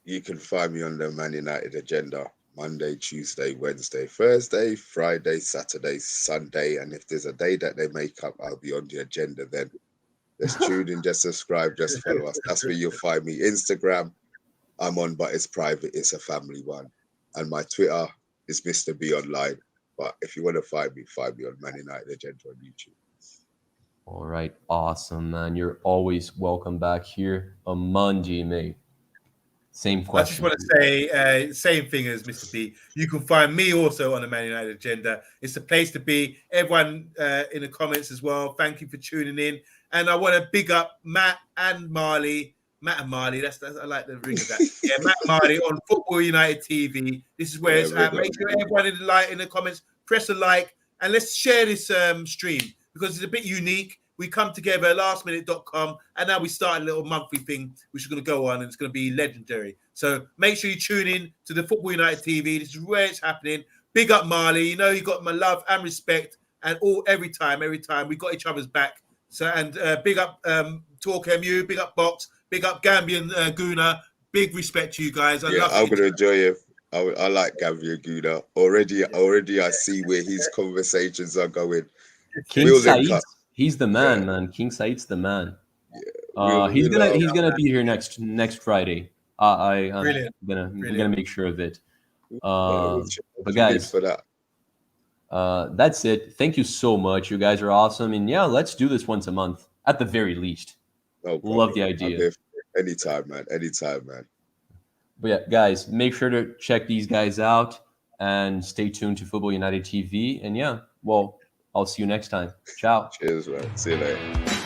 You can find me on the Man United agenda Monday, Tuesday, Wednesday, Thursday, Friday, Saturday, Sunday. And if there's a day that they make up, I'll be on the agenda then. Just tune in, just subscribe, just follow us. That's where you'll find me. Instagram, I'm on, but it's private. It's a family one. And my Twitter is Mr. B Online. But if you want to find me on Man United agenda on YouTube. All right, awesome, man. You're always welcome back here on Monday, mate. Same I just question. want to say, same thing as Mr. B. You can find me also on the Man United agenda. It's the place to be. Everyone in the comments as well. Thank you for tuning in. And I want to big up Matt and Marley. Matt and Marley. That's I like the ring of that. Yeah, Matt and Marley on Football United TV. This is where it's at. Make sure everyone in the comments press a like and let's share this stream because it's a bit unique. We come together, lastminute.com, and now we start a little monthly thing, which is going to go on, and it's going to be legendary. So make sure you tune in to the Football United TV. This is where it's happening. Big up Marley. You know you got my love and respect, and every time we got each other's back. So and big up Talk MU, big up Box, big up Gambian Guna. Big respect to you guys. I'm going to enjoy it. I like Gambian Guna. Already I see where his conversations are going. King Said, he's the man, man. King Said's the man. Yeah. He's gonna be here next Friday. I'm gonna make sure of it. But guys, for that. That's it. Thank you so much. You guys are awesome, and yeah, let's do this once a month at the very least. Love the idea. Anytime, man. But yeah, guys, make sure to check these guys out and stay tuned to Football United TV. And yeah, well, I'll see you next time. Ciao. Cheers, man. See you later.